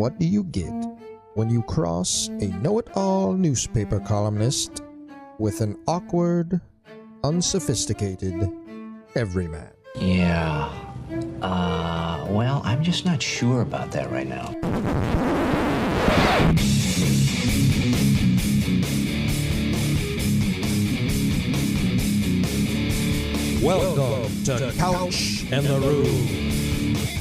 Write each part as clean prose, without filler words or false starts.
what do you get when you cross a know-it-all newspaper columnist with an awkward, unsophisticated everyman? Yeah. Well, I'm just not sure about that right now. Welcome to Couch and the Rube.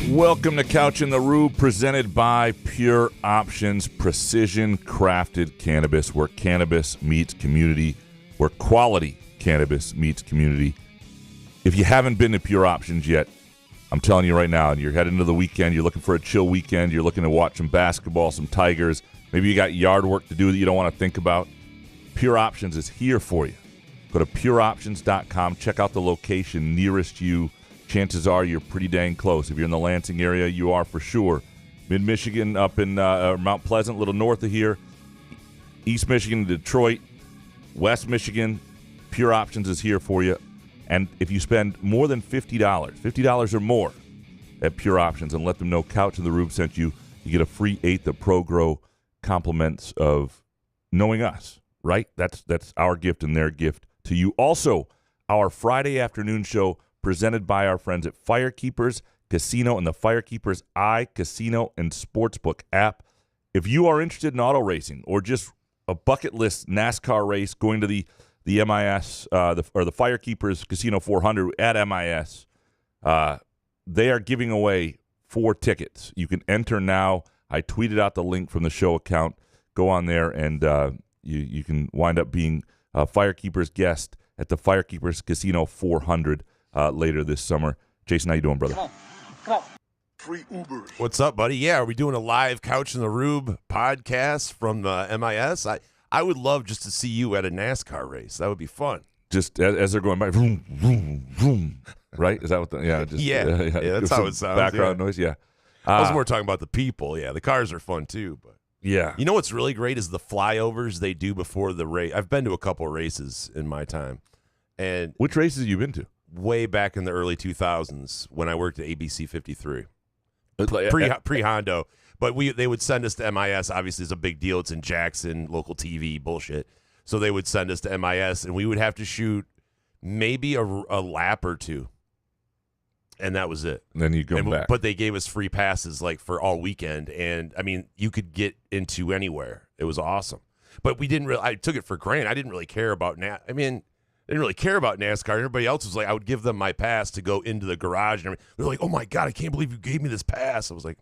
Welcome to Couch and the Rube, presented by Pure Options, precision-crafted cannabis, where cannabis meets community, where quality cannabis meets community. If you haven't been to Pure Options yet, I'm telling you right now, you're heading into the weekend, you're looking for a chill weekend, you're looking to watch some basketball, some Tigers, maybe you got yard work to do that you don't want to think about, Pure Options is here for you. Go to pureoptions.com, check out the location nearest you. Chances are you're pretty dang close. If you're in the Lansing area, you are for sure. Mid-Michigan up in Mount Pleasant, a little north of here. East Michigan, Detroit, West Michigan, Pure Options is here for you. And if you spend more than $50 or more at Pure Options, and let them know Couch and the Rube sent you, you get a free eighth of Pro-Grow compliments of knowing us, right? That's our gift and their gift to you. Also, our Friday afternoon show presented by our friends at Firekeepers Casino and the Firekeepers iCasino and Sportsbook app. If you are interested in auto racing or just a bucket list NASCAR race, going to the MIS or the Firekeepers Casino 400 at MIS, they are giving away 4 tickets. You can enter now. I tweeted out the link from the show account. Go on there, and you can wind up being a Firekeepers guest at the Firekeepers Casino 400 later this summer. Jason, how you doing, brother? Come on. Free Ubers. What's up, buddy? Yeah, are we doing a live Couch and the Rube podcast from MIS? I would love just to see you at a NASCAR race. That would be fun. Just as they're going by, vroom, vroom, vroom, right? Is that what yeah, that's how it sounds. Background noise, yeah. I was more talking about the people. Yeah, the cars are fun too, but yeah. You know what's really great is the flyovers they do before the race. I've been to a couple races in my time. And which races have you been to? Way back in the early 2000s when I worked at ABC 53. Pre-Hondo. But they would send us to MIS. Obviously, it's a big deal. It's in Jackson, local TV, bullshit. So they would send us to MIS, and we would have to shoot maybe a lap or two. And that was it. And then you go back. But they gave us free passes like for all weekend. And, I mean, you could get into anywhere. It was awesome. But we didn't really – I took it for granted. I didn't really care about I didn't really care about NASCAR. Everybody else was like, I would give them my pass to go into the garage. And everything. They're like, oh, my God, I can't believe you gave me this pass. I was like,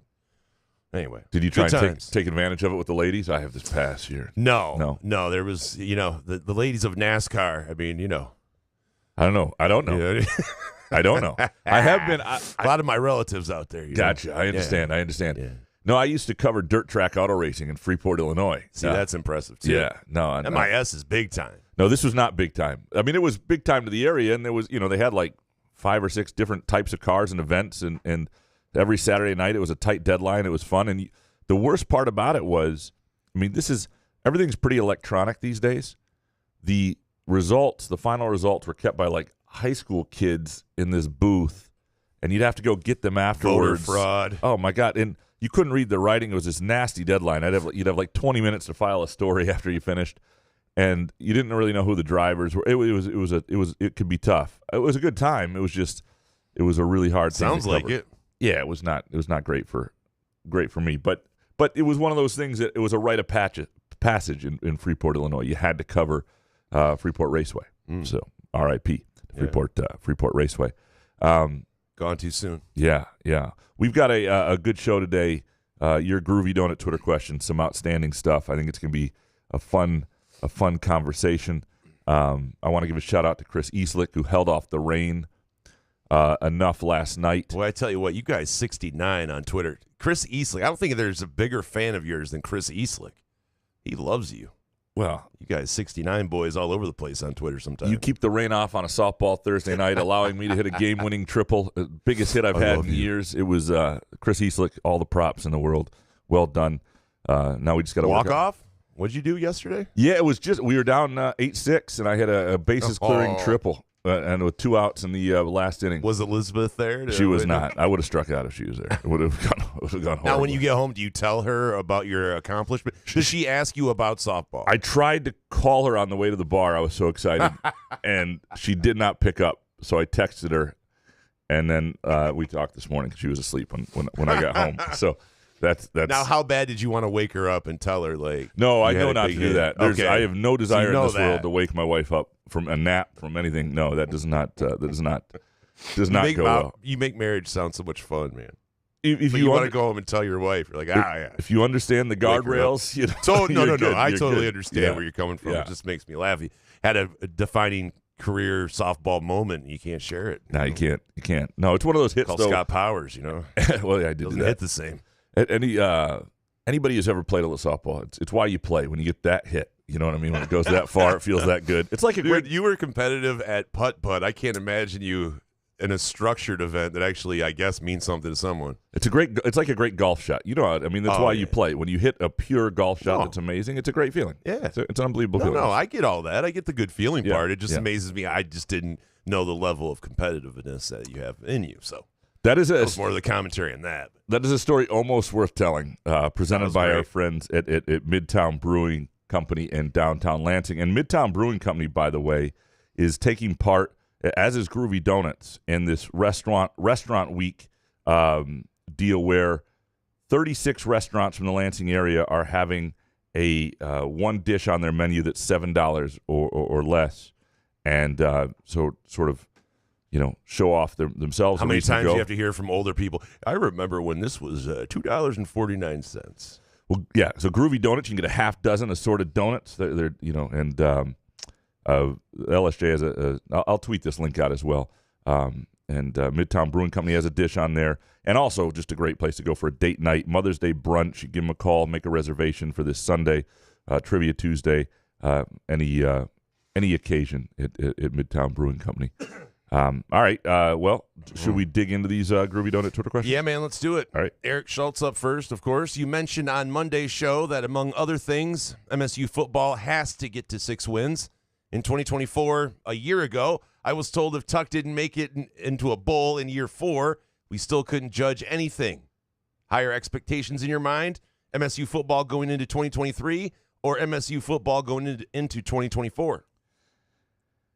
anyway. Did you try and take advantage of it with the ladies? I have this pass here. No. There was, the ladies of NASCAR. I mean, I don't know. I don't know. I don't know. I have been. A lot of my relatives out there. Gotcha. I understand. Yeah. Yeah. No, I used to cover dirt track auto racing in Freeport, Illinois. See, that's impressive, too. Yeah. No. MIS is big time. No, this was not big time. I mean, it was big time to the area, and there was, they had like 5 or 6 different types of cars and events, and every Saturday night it was a tight deadline. It was fun, and the worst part about it was, I mean, everything's pretty electronic these days. The final results were kept by like high school kids in this booth, and you'd have to go get them afterwards. Voter fraud. Oh my God! And you couldn't read the writing. It was this nasty deadline. You'd have like 20 minutes to file a story after you finished, and you didn't really know who the drivers were. It could be tough. It was a good time. It was a really hard thing. Sounds like it. Yeah, it was not great for me, but it was one of those things that it was a rite of passage in Freeport, Illinois. You had to cover Freeport Raceway. So R.I.P. Freeport Raceway. Gone too soon. Yeah. We've got a good show today. Your Groovy Donut Twitter questions, some outstanding stuff. I think it's going to be a fun conversation. I want to give a shout out to Chris Eastlick, who held off the rain enough last night. Well, I tell you what, you guys 69 on Twitter. Chris Eastlick, I don't think there's a bigger fan of yours than Chris Eastlick. He loves you. Well, you guys 69 boys all over the place on Twitter sometimes. You keep the rain off on a softball Thursday night, allowing me to hit a game-winning triple. Biggest hit I've had in years. It was Chris Eastlick, all the props in the world. Well done. Now we just got to walk off? What'd you do yesterday? Yeah, it was just we were down 8-6, and I had a bases clearing triple. and with 2 outs in the last inning. Was Elizabeth there? She was not. I would have struck out if she was there. It would have gone horrible. Now, when you get home, do you tell her about your accomplishment? Does she ask you about softball? I tried to call her on the way to the bar. I was so excited, and she did not pick up. So I texted her, and then we talked this morning because she was asleep when I got home. So that's now. How bad did you want to wake her up and tell her? Like, no, I know not to do that. Okay. I have no desire in this world that. to wake my wife up from a nap, from anything. No, that does not go well. You make marriage sound so much fun, man. If you want to go home and tell your wife, you're like, yeah. If you understand the guardrails, you know, so no. I You're totally good. understand where you're coming from. Yeah. It just makes me laugh. You had a defining career softball moment, and you can't share it. No, you can't. You can't. No, it's one of those hits. Call though. Scott Powers, you know. Well, yeah, I did Doesn't do that. hit the same. Anybody who's ever played a little softball, it's why you play. When you get that hit, you know what I mean. When it goes that far, it feels that good. It's like a great. You were competitive at putt-putt. I can't imagine you in a structured event that actually, I guess, means something to someone. It's like a great golf shot. You know, I mean, that's why you play. When you hit a pure golf shot that's amazing, it's a great feeling. Yeah. It's an unbelievable feeling. No, I get all that. I get the good feeling part. It just Yeah. amazes me. I just didn't know the level of competitiveness that you have in you. So that is more of the commentary on that. That is a story almost worth telling, presented by great. our friends at Midtown Brewing Company in downtown Lansing. And Midtown Brewing Company, by the way, is taking part, as is Groovy Donuts, in this restaurant week deal where 36 restaurants from the Lansing area are having a one dish on their menu that's $7 or less, and so sort of, you know, show off themselves. How many times do you have to hear from older people? I remember when this was $2.49. Well, yeah. So Groovy Donuts, you can get a half dozen assorted donuts. They're you know, and LSJ has I'll tweet this link out as well. And Midtown Brewing Company has a dish on there, and also just a great place to go for a date night, Mother's Day brunch. You give them a call, make a reservation for this Sunday, Trivia Tuesday, any occasion at Midtown Brewing Company. All right. Well, should we dig into these Groovy Donut Twitter questions? Yeah, man, let's do it. All right. Eric Schultz up first, of course. You mentioned on Monday's show that, among other things, MSU football has to get to 6 wins. In 2024, a year ago, I was told if Tuck didn't make it into a bowl in year 4, we still couldn't judge anything. Higher expectations in your mind? MSU football going into 2023 or MSU football going into 2024?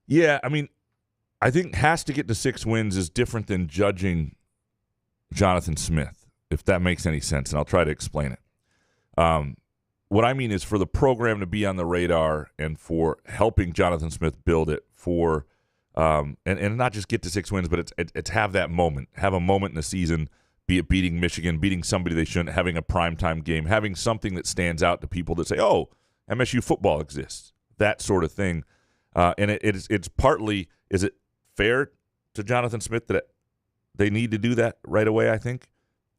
Yeah, I mean, I think has to get to 6 wins is different than judging Jonathan Smith, if that makes any sense, and I'll try to explain it. What I mean is for the program to be on the radar and for helping Jonathan Smith build it for and not just get to 6 wins, but it's have that moment, have a moment in the season, be it beating Michigan, beating somebody they shouldn't, having a primetime game, having something that stands out to people that say, oh, MSU football exists, that sort of thing. And it's partly, is it fair to Jonathan Smith that they need to do that right away, I think,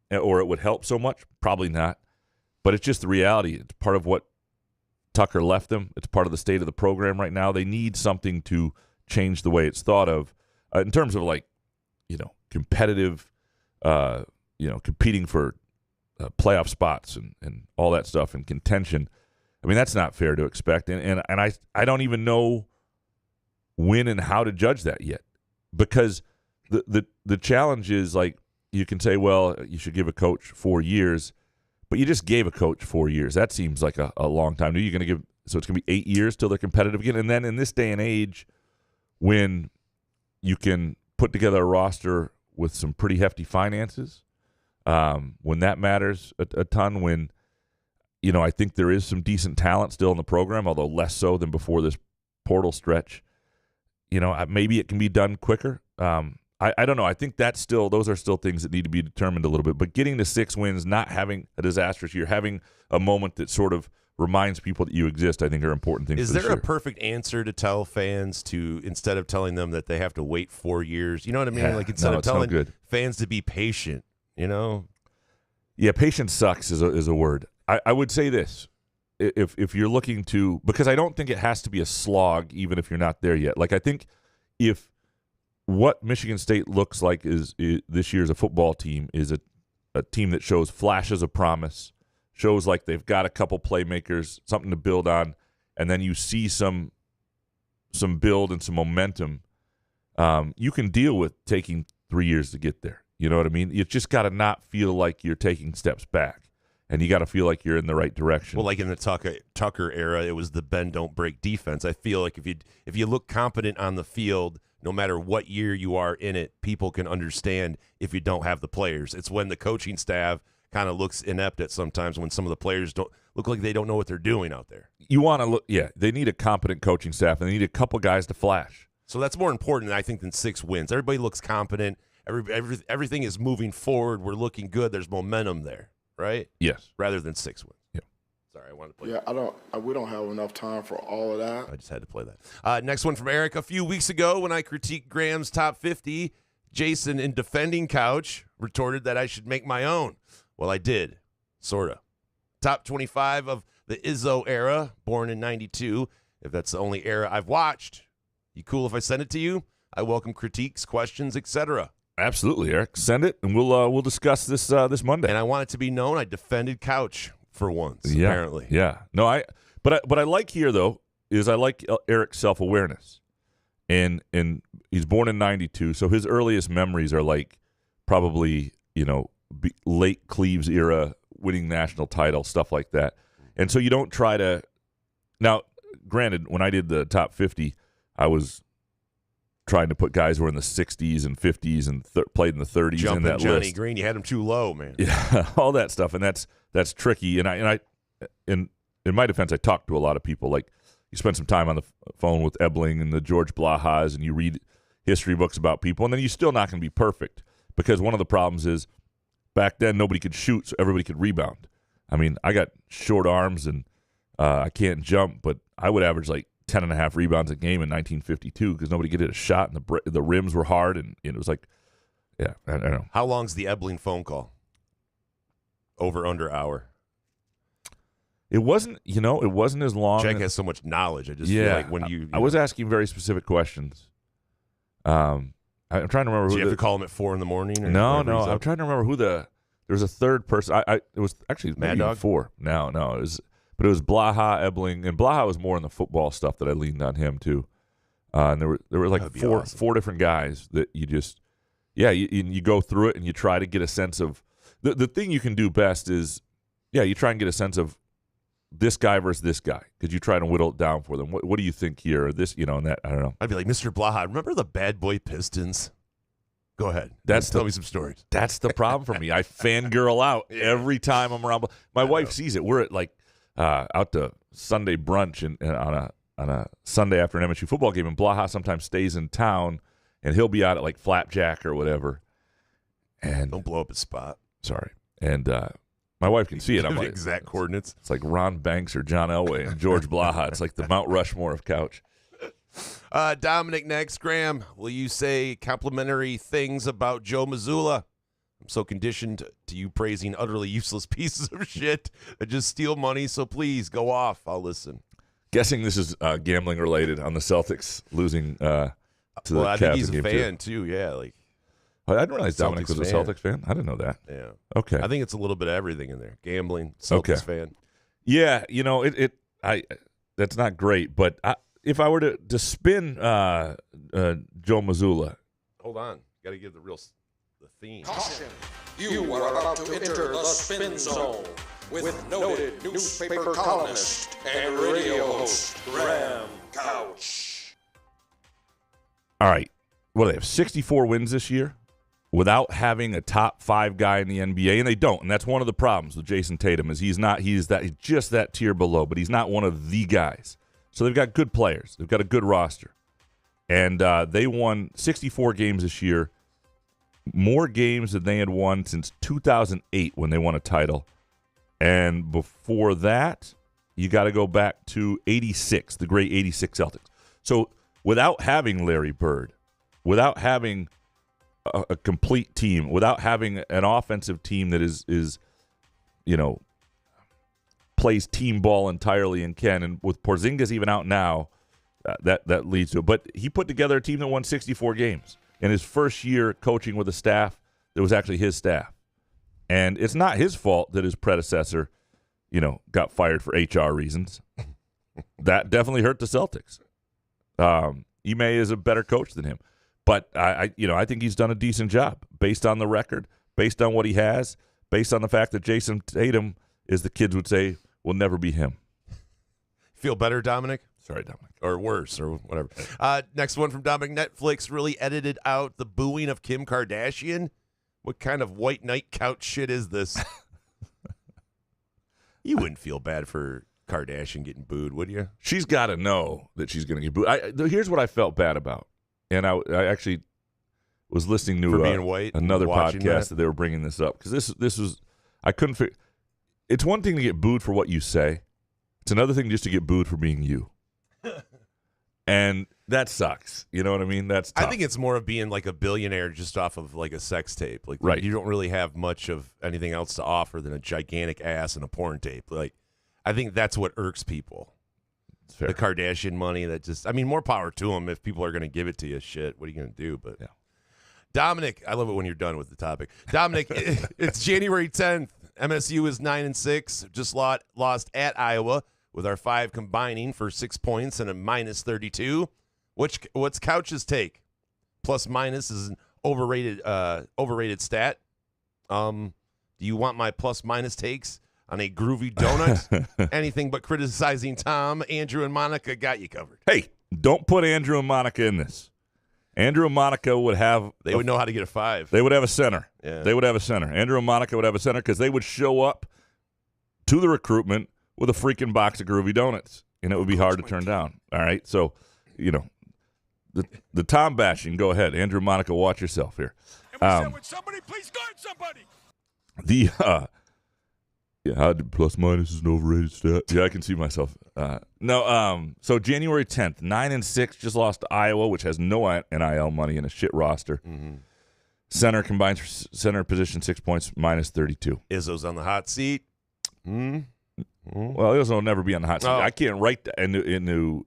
or it would help so much? Probably not. But it's just the reality. It's part of what Tucker left them. It's part of the state of the program right now. They need something to change the way it's thought of in terms of, like, you know, competitive, competing for playoff spots and all that stuff and contention. I mean, that's not fair to expect. And I don't even know when and how to judge that yet, because the challenge is, like, you can say, well, you should give a coach 4 years. But you just gave a coach 4 years. That seems like a long time. You're going to give, so it's going to be 8 years till they're competitive again. And then in this day and age, when you can put together a roster with some pretty hefty finances, when that matters a ton, when, you know, I think there is some decent talent still in the program, although less so than before this portal stretch. You know, maybe it can be done quicker. I don't know. I think those are still things that need to be determined a little bit. But getting to 6 wins, not having a disastrous year, having a moment that sort of reminds people that you exist, I think are important things. Is there a perfect answer to tell fans to, instead of telling them that they have to wait 4 years? You know what I mean? Yeah, like, instead of telling no fans to be patient, you know? Yeah, patience sucks is a word. I would say this. If you're looking to, because I don't think it has to be a slog even if you're not there yet. Like, I think if what Michigan State looks like is this year as a football team is a team that shows flashes of promise, shows like they've got a couple playmakers, something to build on, and then you see some build and some momentum. you can deal with taking 3 years to get there. You know what I mean? You just got to not feel like you're taking steps back, and you got to feel like you're in the right direction. Well, like in the Tucker era, it was the bend don't break defense. I feel like if you look competent on the field, no matter what year you are in it, people can understand if you don't have the players. It's when the coaching staff kind of looks inept at sometimes when some of the players don't look like they don't know what they're doing out there. You want to look, they need a competent coaching staff, and they need a couple guys to flash. So that's more important, I think, than 6 wins. Everybody looks competent. Everything is moving forward. We're looking good. There's momentum there, right? Yes. Rather than 6 wins. Yeah. Sorry, I wanted to play that. We don't have enough time for all of that. I just had to play that. Next one from Eric. A few weeks ago when I critiqued Graham's top 50, Jason, in defending Couch, retorted that I should make my own. Well, I did. Sort of. Top 25 of the Izzo era, born in 92. If that's the only era I've watched, you cool if I send it to you? I welcome critiques, questions, etc. Absolutely, Eric. Send it, and we'll discuss this this Monday. And I want it to be known I defended Couch for once, apparently. Yeah. No, but I like here, though, is I like Eric's self-awareness. And he's born in 92, so his earliest memories are like probably, late Cleves era, winning national title, stuff like that. And so you don't try to – now, granted, when I did the top 50, I was trying to put guys who were in the 60s and 50s and played in the 30s Jumping in that Johnny list. Green, you had him too low, man. Yeah, all that stuff, and that's tricky. And I in my defense, I talked to a lot of people. Like, you spend some time on the phone with Ebling and the George Blahas, and you read history books about people, and then you're still not going to be perfect, because one of the problems is back then nobody could shoot, so everybody could rebound. I mean, I got short arms and I can't jump, but I would average like 10.5 rebounds a game in 1952 because nobody could hit a shot, and the rims were hard, and it was like, yeah, I don't know. How long's the Ebling phone call? Over, under hour? It wasn't as long. Jack has so much knowledge. I just feel like when you I was asking very specific questions. I'm trying to remember who. Did you have to call him at 4 a.m? No. I'm trying to remember who there was a third person. It was actually Mad Dog? 4. No, it was. But it was Blaha, Ebling, and Blaha was more in the football stuff that I leaned on him too. And there were like four different guys that you just, you go through it and you try to get a sense of the thing you can do best is, you try and get a sense of this guy versus this guy, because you try to whittle it down for them. What do you think here? Or this, and that, I don't know. I'd be like, Mr. Blaha, remember the Bad Boy Pistons? Go ahead. Tell me some stories. That's the problem for me. I fangirl out every time I'm around. My wife sees it. We're at like out to Sunday brunch and on a Sunday after an MSU football game, and Blaha sometimes stays in town, and he'll be out at like Flapjack or whatever. And don't blow up his spot. Sorry. And my wife can see it. I'm like, exact coordinates. It's like Ron Banks or John Elway and George Blaha. It's like the Mount Rushmore of Couch. Dominic next. Graham, will you say complimentary things about Joe Mazzulla? I'm so conditioned to you praising utterly useless pieces of shit that just steal money, so please go off. I'll listen. Guessing this is gambling related on the Celtics losing to the Cavs. I think he's a game fan 2. too. Yeah, like I didn't realize Dominic was a fan. Celtics fan. I didn't know that. Yeah. Okay. I think it's a little bit of everything in there. Gambling, Celtics fan. Yeah, that's not great, but if I were to spin Joe Mazzulla. Hold on. Got to give the theme. Caution. You are about to enter the spin zone with noted newspaper columnist and radio host Graham Couch. All right. What do they have? 64 wins this year without having a top 5 guy in the NBA, and they don't. And that's one of the problems with Jason Tatum is he's just that tier below, but he's not one of the guys. So they've got good players. They've got a good roster. And they won 64 games this year, more games than they had won since 2008 when they won a title. And before that, you got to go back to 86, the great 86 Celtics. So without having Larry Bird, without having a complete team, without having an offensive team that is plays team ball entirely and can, and with Porzingis even out now, that leads to it. But he put together a team that won 64 games in his first year coaching with a staff that was actually his staff. And it's not his fault that his predecessor, got fired for HR reasons. That definitely hurt the Celtics. Ime is a better coach than him. But I think he's done a decent job based on the record, based on what he has, based on the fact that Jason Tatum, as the kids would say, will never be him. Feel better, Dominic? Sorry, Dominic. Or worse, or whatever. Next one from Dominic. Netflix really edited out the booing of Kim Kardashian. What kind of white knight couch shit is this? You wouldn't feel bad for Kardashian getting booed, would you? She's got to know that she's going to get booed. Here's what I felt bad about. And I actually was listening to being white another podcast that they were bringing this up. Because this was, I couldn't figure. It's one thing to get booed for what you say. It's another thing just to get booed for being you. And that sucks. You know what I mean? That's tough. I think it's more of being like a billionaire just off of like a sex tape. Like, right. You don't really have much of anything else to offer than a gigantic ass and a porn tape. Like, I think that's what irks people. Fair. The Kardashian money that just, I mean, more power to them if people are going to give it to you. Shit, what are you going to do? But yeah. Dominic, I love it when you're done with the topic. Dominic, it's January 10th. MSU is 9-6, just lost at Iowa with our 5 combining for 6 points and a -32. What's Couch's take? Plus minus is an overrated stat. Do you want my plus minus takes on a groovy donut? Anything but criticizing Tom, Andrew, and Monica got you covered. Hey, don't put Andrew and Monica in this. Andrew and Monica would have... They would know how to get a 5. They would have a center. Yeah. They would have a center. Andrew and Monica would have a center because they would show up to the recruitment with a freaking box of groovy donuts, and it would be hard to turn down. All right? So, the Tom bashing, go ahead. Andrew and Monica, watch yourself here. And we said, would somebody please guard somebody? Plus minus is an overrated stat. Yeah, I can see myself. So January 10th, 9-6, just lost to Iowa, which has no NIL money and a shit roster. Mm-hmm. Center combines for center position 6 points, -32. Izzo's on the hot seat. Well, Izzo will never be on the hot seat. Oh. I can't write that into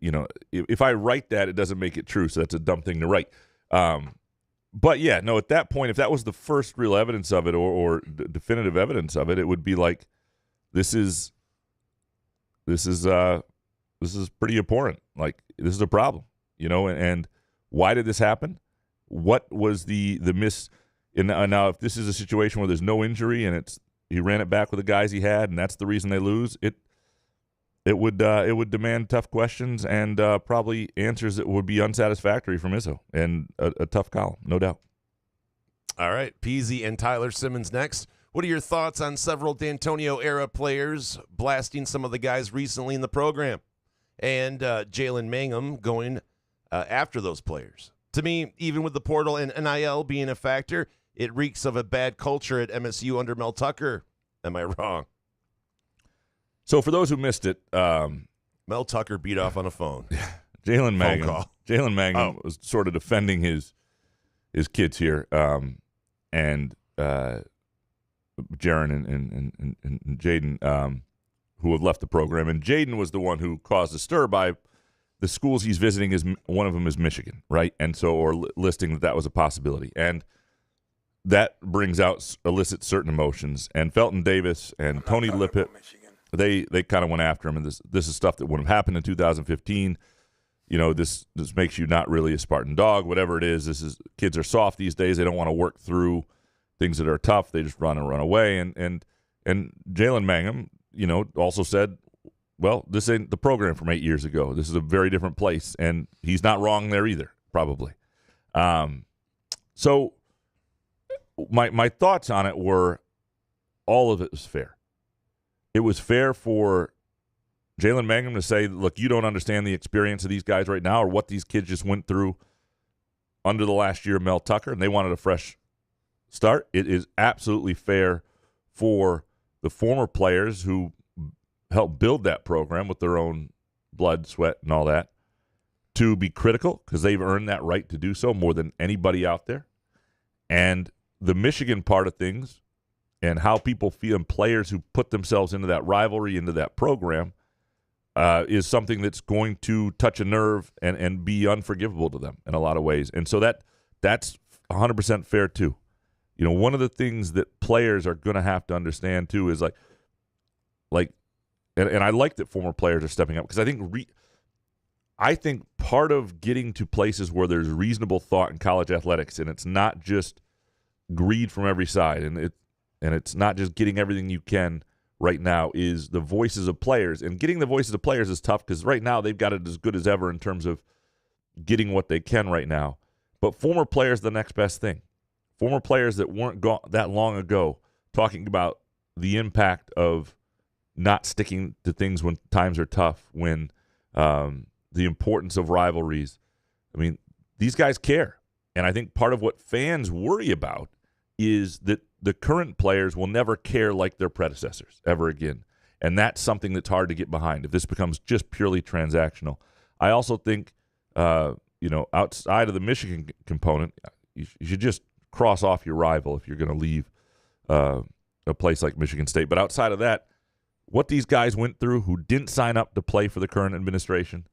if I write that, it doesn't make it true, so that's a dumb thing to write. But yeah, no, at that point, if that was the first real evidence of it or definitive evidence of it, it would be like, this is pretty abhorrent. Like, this is a problem, and why did this happen? What was the miss? And now, if this is a situation where there's no injury and he ran it back with the guys he had, and that's the reason they lose, it would demand tough questions and probably answers that would be unsatisfactory from Izzo, and a tough column, no doubt. All right, Peasy and Tyler Simmons next. What are your thoughts on several D'Antonio-era players blasting some of the guys recently in the program, and Jalen Mangum going after those players? To me, even with the portal and NIL being a factor, it reeks of a bad culture at MSU under Mel Tucker. Am I wrong? So for those who missed it, Mel Tucker beat off on a phone. Jalen Mangum was sort of defending his kids here, and Jaron and Jaden, who have left the program. And Jaden was the one who caused a stir by the schools he's visiting. One of them is Michigan, right? And so, or listing that was a possibility. And that elicits certain emotions. And Felton Davis and Tony Lippett, they kind of went after him. And this is stuff that wouldn't have happened in 2015. This makes you not really a Spartan dog, whatever it is. Kids are soft these days. They don't want to work through things that are tough. They just run away. And Jalen Mangum, also said, well, this ain't the program from 8 years ago. This is a very different place, and he's not wrong there either, probably. So my thoughts on it were, all of it was fair. It was fair for Jalen Mangum to say, look, you don't understand the experience of these guys right now or what these kids just went through under the last year of Mel Tucker, and they wanted a fresh start. It is absolutely fair for the former players who helped build that program with their own blood, sweat, and all that to be critical because they've earned that right to do so more than anybody out there. And the Michigan part of things and how people feel and players who put themselves into that rivalry, into that program, is something that's going to touch a nerve and be unforgivable to them in a lot of ways. And so that's 100% fair too. One of the things that players are going to have to understand too is and I like that former players are stepping up because I think part of getting to places where there's reasonable thought in college athletics, and it's not just greed from every side, and it's not just getting everything you can right now, is the voices of players. And getting the voices of players is tough because right now they've got it as good as ever in terms of getting what they can right now. But former players are the next best thing. Former players that weren't gone that long ago talking about the impact of not sticking to things when times are tough, when the importance of rivalries. I mean, these guys care. And I think part of what fans worry about is that the current players will never care like their predecessors ever again. And that's something that's hard to get behind if this becomes just purely transactional. I also think, outside of the Michigan component, you should just cross off your rival if you're going to leave a place like Michigan State. But outside of that, what these guys went through who didn't sign up to play for the current administration,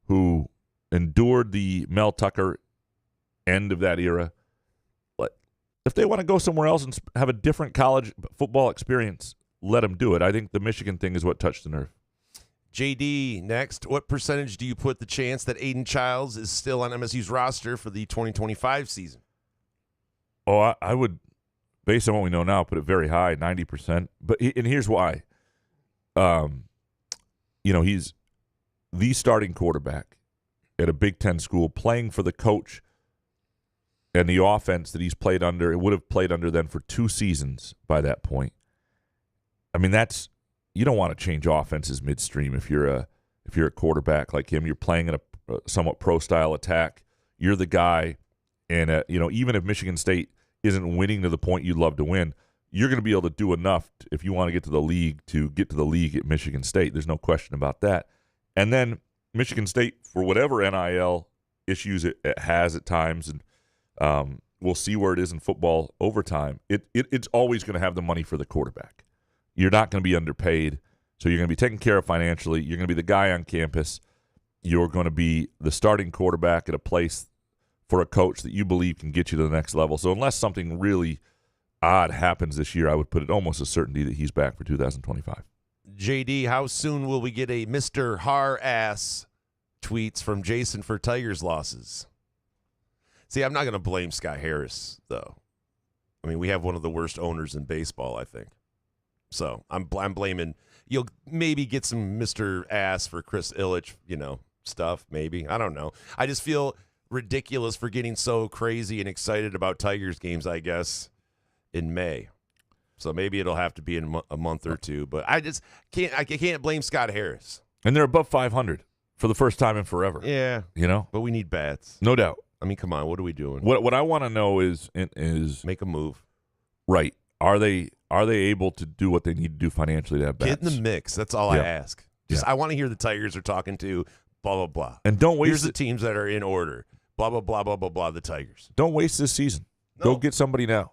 who endured the Mel Tucker end of that era, if they want to go somewhere else and have a different college football experience, let them do it. I think the Michigan thing is what touched the nerve. JD, next, what percentage do you put the chance that Aiden Chiles is still on MSU's roster for the 2025 season? Oh, I would, based on what we know now, put it very high, 90%. And here's why. He's the starting quarterback at a Big Ten school, playing for the coach and the offense that he's played under. It would have played under then for 2 seasons by that point. I mean, you don't want to change offenses midstream if you're a quarterback like him. You're playing in a somewhat pro-style attack. You're the guy, and even if Michigan State isn't winning to the point you'd love to win, you're going to be able to do enough if you want to get to the league at Michigan State. There's no question about that. And then Michigan State, for whatever NIL issues it has at times, and we'll see where it is in football over time, it's always going to have the money for the quarterback. You're not going to be underpaid, so you're going to be taken care of financially. You're going to be the guy on campus. You're going to be the starting quarterback at a place for a coach that you believe can get you to the next level. So unless something really odd happens this year, I would put it almost a certainty that he's back for 2025. JD, how soon will we get a Mr. Har-ass tweets from Jason for Tigers losses? See, I'm not going to blame Scott Harris, though. I mean, we have one of the worst owners in baseball, I think. So I'm blaming. You'll maybe get some Mr. Ass for Chris Ilitch, stuff, maybe. I don't know. I just feel ridiculous for getting so crazy and excited about Tigers games, I guess, in May. So maybe it'll have to be in a month or two. But I just can't blame Scott Harris. And they're above 500 for the first time in forever. Yeah. But we need bats. No doubt. I mean, come on. What are we doing? What I want to know is make a move. Right. Are they able to do what they need to do financially to have bats? Get in the mix. That's all I ask. I want to hear the Tigers are talking to blah, blah, blah. And don't waste Here's the teams that are in order. Blah, blah, blah, blah, blah, blah, the Tigers. Don't waste this season. No. Go get somebody now.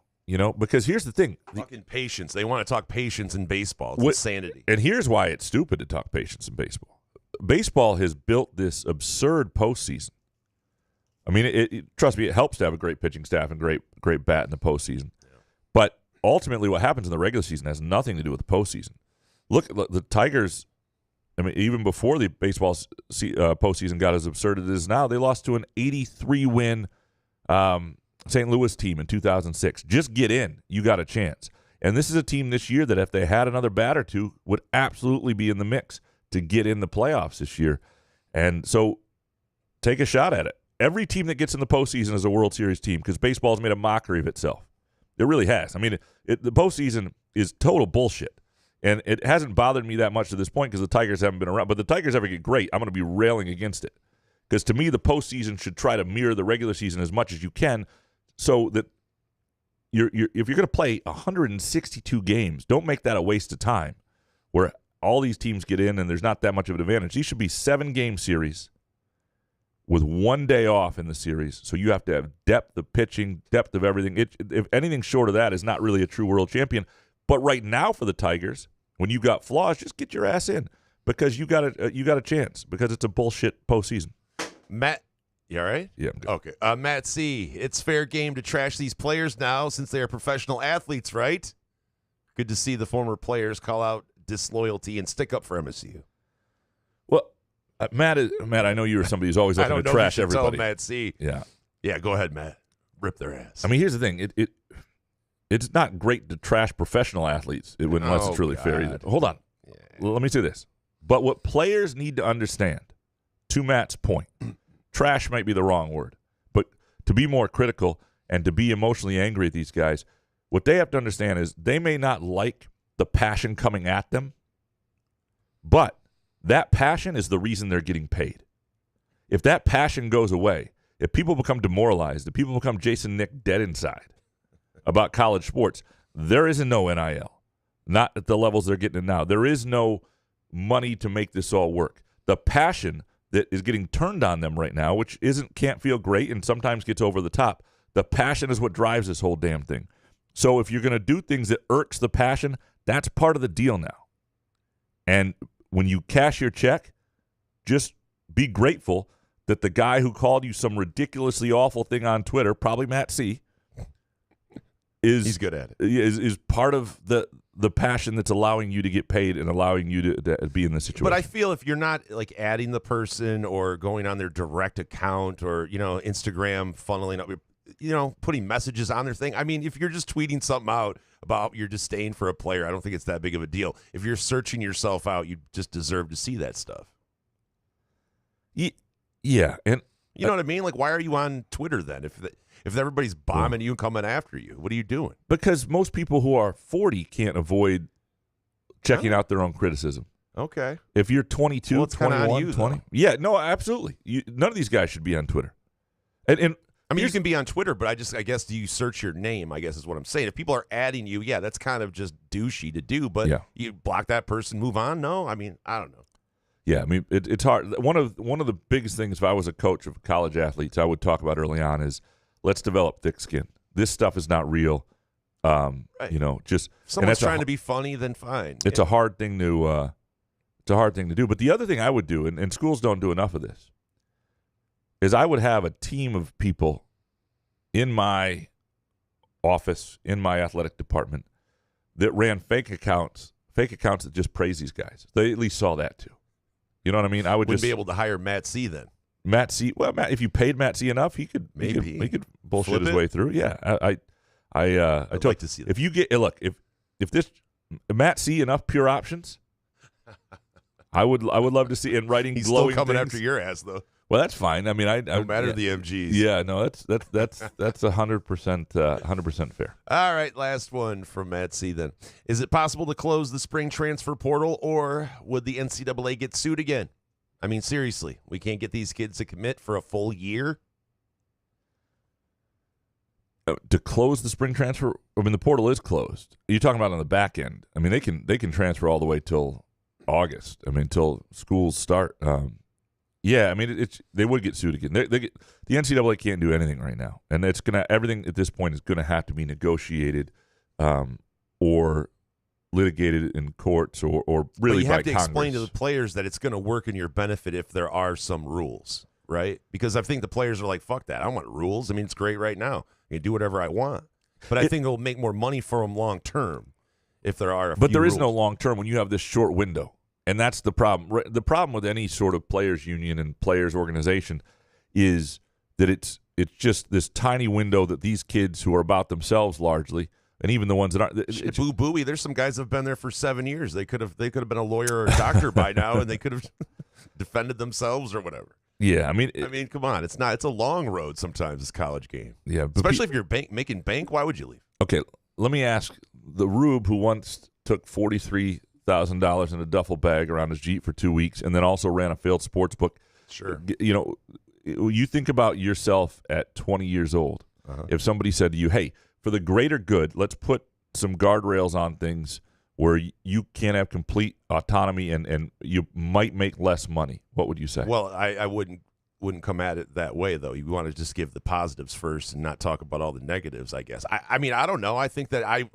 Because here's the thing. Fucking patience. They want to talk patience in baseball. It's insanity. And here's why it's stupid to talk patience in baseball. Baseball has built this absurd postseason. I mean, trust me, it helps to have a great pitching staff and great bat in the postseason. Yeah. But ultimately what happens in the regular season has nothing to do with the postseason. Look, the Tigers, I mean, even before the baseball postseason got as absurd as it is now, they lost to an 83-win St. Louis team in 2006. Just get in. You got a chance. And this is a team this year that if they had another bat or two would absolutely be in the mix to get in the playoffs this year. And so take a shot at it. Every team that gets in the postseason is a World Series team because baseball's made a mockery of itself. It really has. I mean, the postseason is total bullshit. And it hasn't bothered me that much to this point because the Tigers haven't been around. But the Tigers ever get great, I'm going to be railing against it. Because to me, the postseason should try to mirror the regular season as much as you can so that if you're going to play 162 games, don't make that a waste of time where all these teams get in and there's not that much of an advantage. These should be 7-game series with 1 day off in the series. So you have to have depth of pitching, depth of everything. If anything short of that is not really a true world champion. But right now for the Tigers, when you've got flaws, just get your ass in because you got a chance because it's a bullshit postseason. Matt, you all right? Yeah, I'm good. Okay. Matt C., it's fair game to trash these players now since they are professional athletes, right? Good to see the former players call out disloyalty and stick up for MSU. Well, Matt, I know you're somebody who's always looking to trash everybody. Tell Matt C. Yeah. Go ahead, Matt. Rip their ass. I mean, here's the thing. It's not great to trash professional athletes unless it's really fair either. Hold on. Yeah. Let me say this. But what players need to understand, to Matt's point, trash might be the wrong word, but to be more critical and to be emotionally angry at these guys, what they have to understand is they may not like the passion coming at them, but that passion is the reason they're getting paid. If that passion goes away, if people become demoralized, if people become Jason Nick dead inside about college sports, there isn't no NIL, not at the levels they're getting it now. There is no money to make this all work. The passion that is getting turned on them right now, which can't feel great and sometimes gets over the top, the passion is what drives this whole damn thing. So if you're going to do things that irks the passion, that's part of the deal now. And when you cash your check, just be grateful that the guy who called you some ridiculously awful thing on Twitter, probably Matt C., he's good at it. Is part of the passion that's allowing you to get paid and allowing you to be in this situation. But I feel if you're not like adding the person or going on their direct account or Instagram funneling up, putting messages on their thing. I mean, if you're just tweeting something out about your disdain for a player, I don't think it's that big of a deal. If you're searching yourself out, you just deserve to see that stuff. Yeah, and you know what I mean? Like, why are you on Twitter then? If everybody's bombing you and coming after you, what are you doing? Because most people who are 40 can't avoid checking out their own criticism. Okay. If you're 22, well, it's 21, on you, 20. Though. Yeah, no, absolutely. None of these guys should be on Twitter. And I mean, you can be on Twitter, but I guess, do you search your name, I guess is what I'm saying. If people are adding you, yeah, that's kind of just douchey to do, but you block that person, move on? No? I mean, I don't know. Yeah, I mean, it's hard. One of the biggest things, if I was a coach of college athletes, I would talk about early on is let's develop thick skin. This stuff is not real. Right. Just if someone's trying to be funny, then fine. It's a hard thing to do. But the other thing I would do, and schools don't do enough of this, is I would have a team of people in my office, in my athletic department, that ran fake accounts that just praise these guys. They at least saw that too. You know what I mean? I would wouldn't be able to hire Matt C. then. Matt C. Well, Matt, if you paid Matt C. enough, he could bullshit his way through. Yeah, I'd like to see that. If you get if this Matt C. enough pure options, I would love to see in writing. He's glowing still coming things. after your ass though. Well, that's fine. I mean, no matter the MGs. Yeah, no, that's 100% fair. All right, last one from Matt C. Then, is it possible to close the spring transfer portal, or would the NCAA get sued again? I mean, seriously, we can't get these kids to commit for a full year. To close the spring transfer, I mean, the portal is closed. You're talking about on the back end. I mean, they can transfer all the way till August. I mean, till schools start. Yeah, I mean, they would get sued again. The NCAA can't do anything right now, and everything at this point is gonna have to be negotiated, or litigated in courts, or really but you by have to Congress. Explain to the players that it's going to work in your benefit if there are some rules, right? Because I think the players are like, "Fuck that! I don't want rules. I mean, it's great right now. I can do whatever I want." But I think it'll make more money for them long term if there are. But there is no long term when you have this short window. And that's the problem. The problem with any sort of players union and players organization is that it's just this tiny window that these kids who are about themselves largely, and even the ones that aren't. Boo Booey, there's some guys that have been there for 7 years. They could have been a lawyer or a doctor by now, and they could have defended themselves or whatever. Yeah, I mean, come on, it's a long road sometimes. This college game, yeah, especially if you're making bank. Why would you leave? Okay, let me ask the Rube who once took $43,000 in a duffel bag around his Jeep for 2 weeks, and then also ran a failed sports book. Sure. You think about yourself at 20 years old. If somebody said to you, hey, for the greater good, let's put some guardrails on things where you can't have complete autonomy and you might make less money, what would you say? Well, I wouldn't come at it that way, though. You want to just give the positives first and not talk about all the negatives, I guess. I mean, I don't know. I think that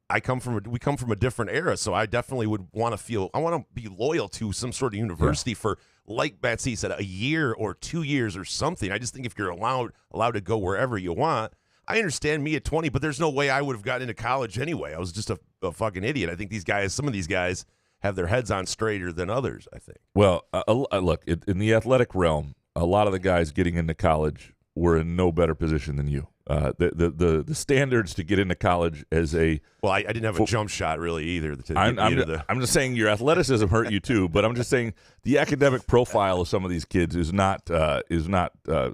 we come from a different era, so I definitely would want to be loyal to some sort of university for, like Batsy said, a year or 2 years or something. I just think if you're allowed to go wherever you want. I understand me at 20, but there's no way I would have gotten into college anyway. I was just a fucking idiot. I think some of these guys have their heads on straighter than others, I think. Well, look, in the athletic realm, a lot of the guys getting into college were in no better position than you. The standards to get into college as a I didn't have a jump shot really either. I'm just saying your athleticism hurt you too, but I'm just saying the academic profile of some of these kids is not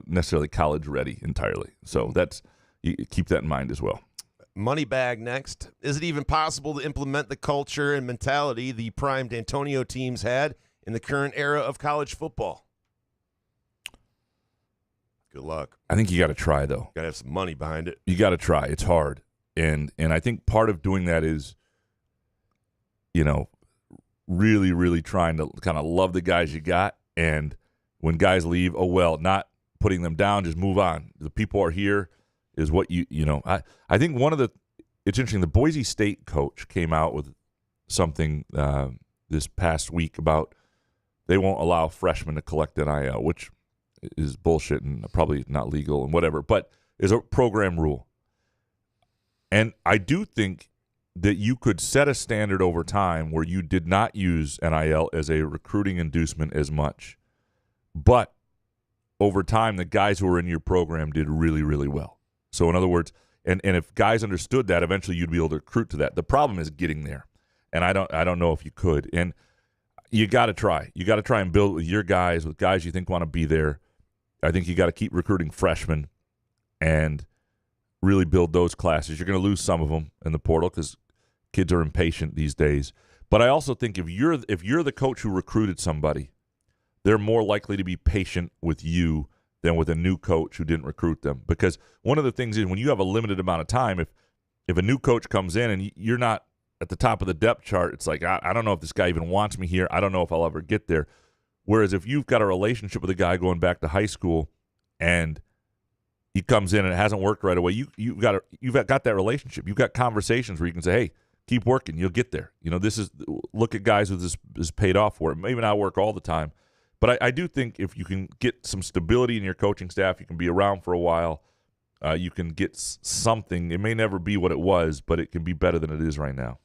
necessarily college ready entirely. So you keep that in mind as well. Money bag next. Is it even possible to implement the culture and mentality the prime D'Antonio teams had in the current era of college football? Good luck. I think you got to try, though. Got to have some money behind it. You got to try. It's hard. And I think part of doing that is, really, really trying to kind of love the guys you got. And when guys leave, not putting them down, just move on. The people are here is what I think it's interesting. The Boise State coach came out with something this past week about they won't allow freshmen to collect NIL, which is bullshit and probably not legal and whatever, but is a program rule. And I do think that you could set a standard over time where you did not use NIL as a recruiting inducement as much. But over time, the guys who were in your program did really, really well. So in other words, and if guys understood that, eventually you'd be able to recruit to that. The problem is getting there. And I don't know if you could. And you got to try. You got to try and build with your guys, with guys you think want to be there. I think you got to keep recruiting freshmen and really build those classes. You're going to lose some of them in the portal because kids are impatient these days. But I also think if you're the coach who recruited somebody, they're more likely to be patient with you than with a new coach who didn't recruit them. Because one of the things is when you have a limited amount of time, if a new coach comes in and you're not at the top of the depth chart, it's like, I don't know if this guy even wants me here. I don't know if I'll ever get there. Whereas if you've got a relationship with a guy going back to high school and he comes in and it hasn't worked right away, you've got that relationship. You've got conversations where you can say, hey, keep working. You'll get there. Look at guys who this is paid off for. It may not work all the time. But I do think if you can get some stability in your coaching staff, you can be around for a while, you can get something. It may never be what it was, but it can be better than it is right now.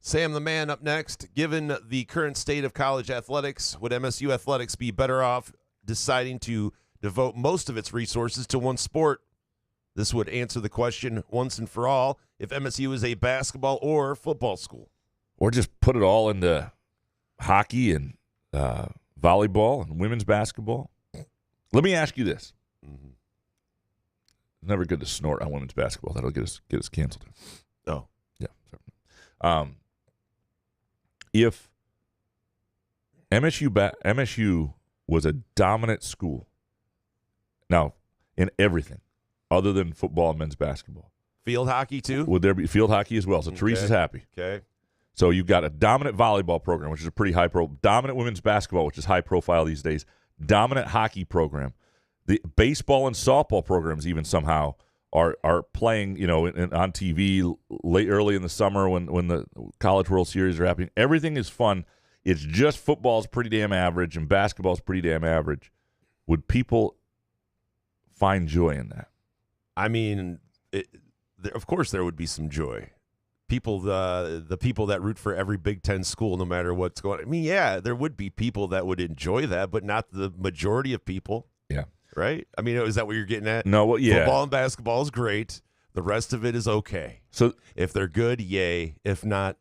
Sam the Man up next. Given the current state of college athletics, would MSU athletics be better off deciding to devote most of its resources to one sport? This would answer the question once and for all if MSU is a basketball or football school. Or just put it all into hockey and volleyball and women's basketball. Let me ask you this. Mm-hmm. Never good to snort on women's basketball. That'll get us canceled. Oh. Yeah. If MSU was a dominant school, now in everything other than football and men's basketball. Field hockey too? Would there be field hockey as well? So Teresa's happy. Okay. So you've got a dominant volleyball program, which is a pretty dominant women's basketball, which is high profile these days, dominant hockey program. The baseball and softball programs even somehow are playing, on TV early in the summer when the College World Series are happening. Everything is fun. It's just football's pretty damn average and basketball's pretty damn average. Would people find joy in that? I mean, of course there would be some joy. People, the people that root for every Big Ten school, no matter what's going on. I mean, yeah, there would be people that would enjoy that, but not the majority of people. Yeah. Right? I mean, is that what you're getting at? No, well, yeah. Football and basketball is great. The rest of it is okay. So if they're good, yay. If not,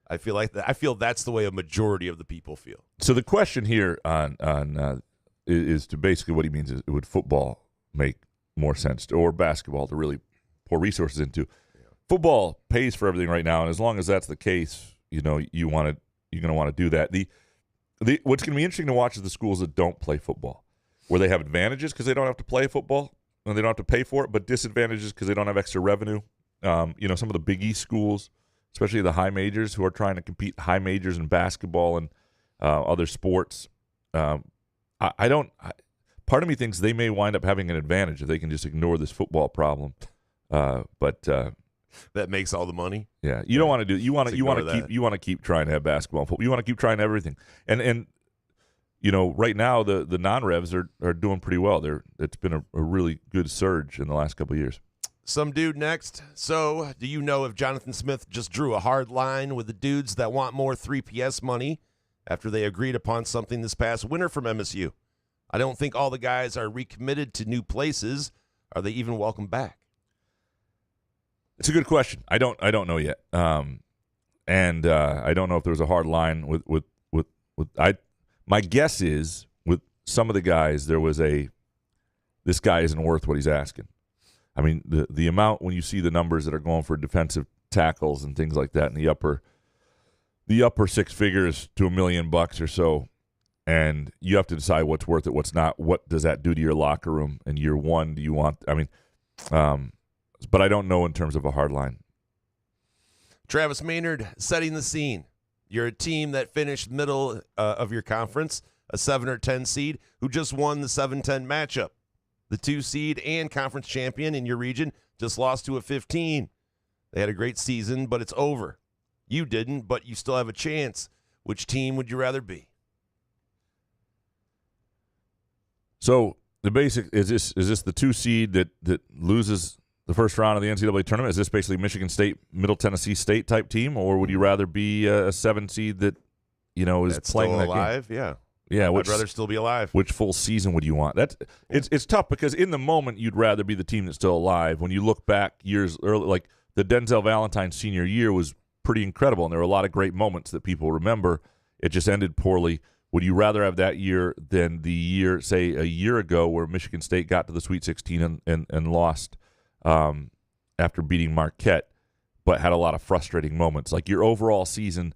I feel that's the way a majority of the people feel. So the question here is to basically what he means is, would football make more sense or basketball to really pour resources into? Yeah. Football pays for everything right now, and as long as that's the case, you're going to want to do that. What's going to be interesting to watch is the schools that don't play football, where they have advantages because they don't have to play football and they don't have to pay for it, but disadvantages because they don't have extra revenue. Some of the Big East schools, especially the high majors who are trying to compete high majors in basketball and other sports. Part of me thinks they may wind up having an advantage if they can just ignore this football problem. But that makes all the money. Yeah, you don't want to do. You want to keep trying to have basketball and football. You want to keep trying everything. And right now the non-revs are doing pretty well. It's been a really good surge in the last couple of years. Some dude next. So, do you know if Jonathan Smith just drew a hard line with the dudes that want more 3PS money after they agreed upon something this past winter from MSU? I don't think all the guys are recommitted to new places. Are they even welcome back? It's a good question. I don't know yet. And I don't know if there was a hard line with my guess is with some of the guys there was this guy isn't worth what he's asking. I mean, the amount when you see the numbers that are going for defensive tackles and things like that in the upper six figures to $1 million or so, and you have to decide what's worth it, what's not. What does that do to your locker room in year one? Do you want? I mean, but I don't know in terms of a hard line. Travis Maynard setting the scene. You're a team that finished middle of your conference, a 7 or 10 seed, who just won the 7-10 matchup. The 2 seed and conference champion in your region just lost to a 15. They had a great season, but it's over. You didn't, but you still have a chance. Which team would you rather be? So the basic is this the 2 seed that loses the first round of the NCAA tournament? Is this basically Michigan State, Middle Tennessee State type team, or would you rather be a 7 seed that is that's playing still that alive? game? Yeah. Yeah, I'd rather still be alive. Which full season would you want? It's tough because in the moment you'd rather be the team that's still alive. When you look back years early, like the Denzel Valentine senior year was pretty incredible, and there were a lot of great moments that people remember. It just ended poorly. Would you rather have that year than the year, say, a year ago where Michigan State got to the Sweet 16 and lost after beating Marquette, but had a lot of frustrating moments? Like your overall season,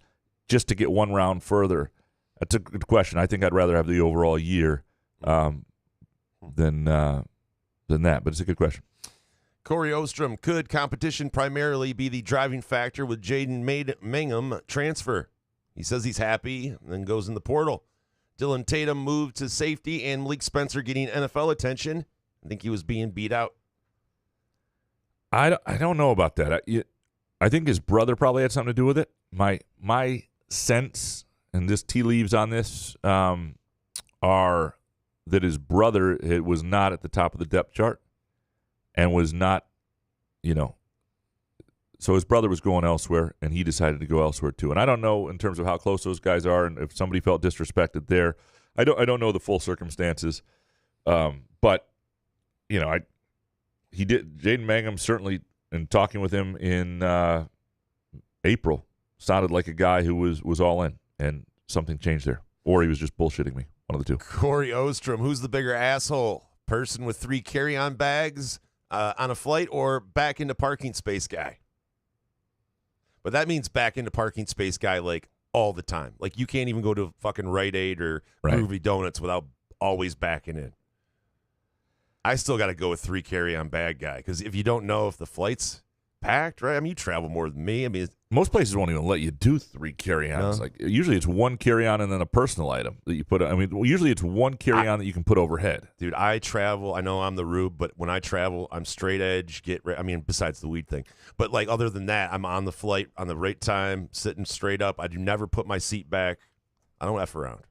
just to get one round further. That's a good question. I think I'd rather have the overall year than that, but it's a good question. Corey Ostrom, could competition primarily be the driving factor with Jaden Mangum transfer? He says he's happy and then goes in the portal. Dylan Tatum moved to safety and Malik Spencer getting NFL attention. I think he was being beat out. I don't know about that. I think his brother probably had something to do with it. My sense, and this tea leaves on this, are that his brother was not at the top of the depth chart and was not, so his brother was going elsewhere, and he decided to go elsewhere too. And I don't know in terms of how close those guys are, and if somebody felt disrespected there. I don't know the full circumstances, but he did. Jaden Mangum certainly, in talking with him in April, sounded like a guy who was all in, and something changed there, or he was just bullshitting me. One of the two. Corey Ostrom, who's the bigger asshole? Person with 3 carry-on bags on a flight, or back into parking space guy? But that means back into parking space guy like all the time. Like you can't even go to fucking Rite Aid or Groovy Donuts without always backing in. I still got to go with 3 carry-on bag guy, because if you don't know if the flight's packed, right? I mean, you travel more than me. I mean, most places won't even let you do 3 carry-ons. Like usually it's 1 carry-on and then a personal item that you put. I mean, usually it's 1 carry-on that you can put overhead. Dude, I travel. I know I'm the rube, but when I travel, I'm straight edge. Besides the weed thing, but like other than that, I'm on the flight on the right time, sitting straight up. I do never put my seat back. I don't F around.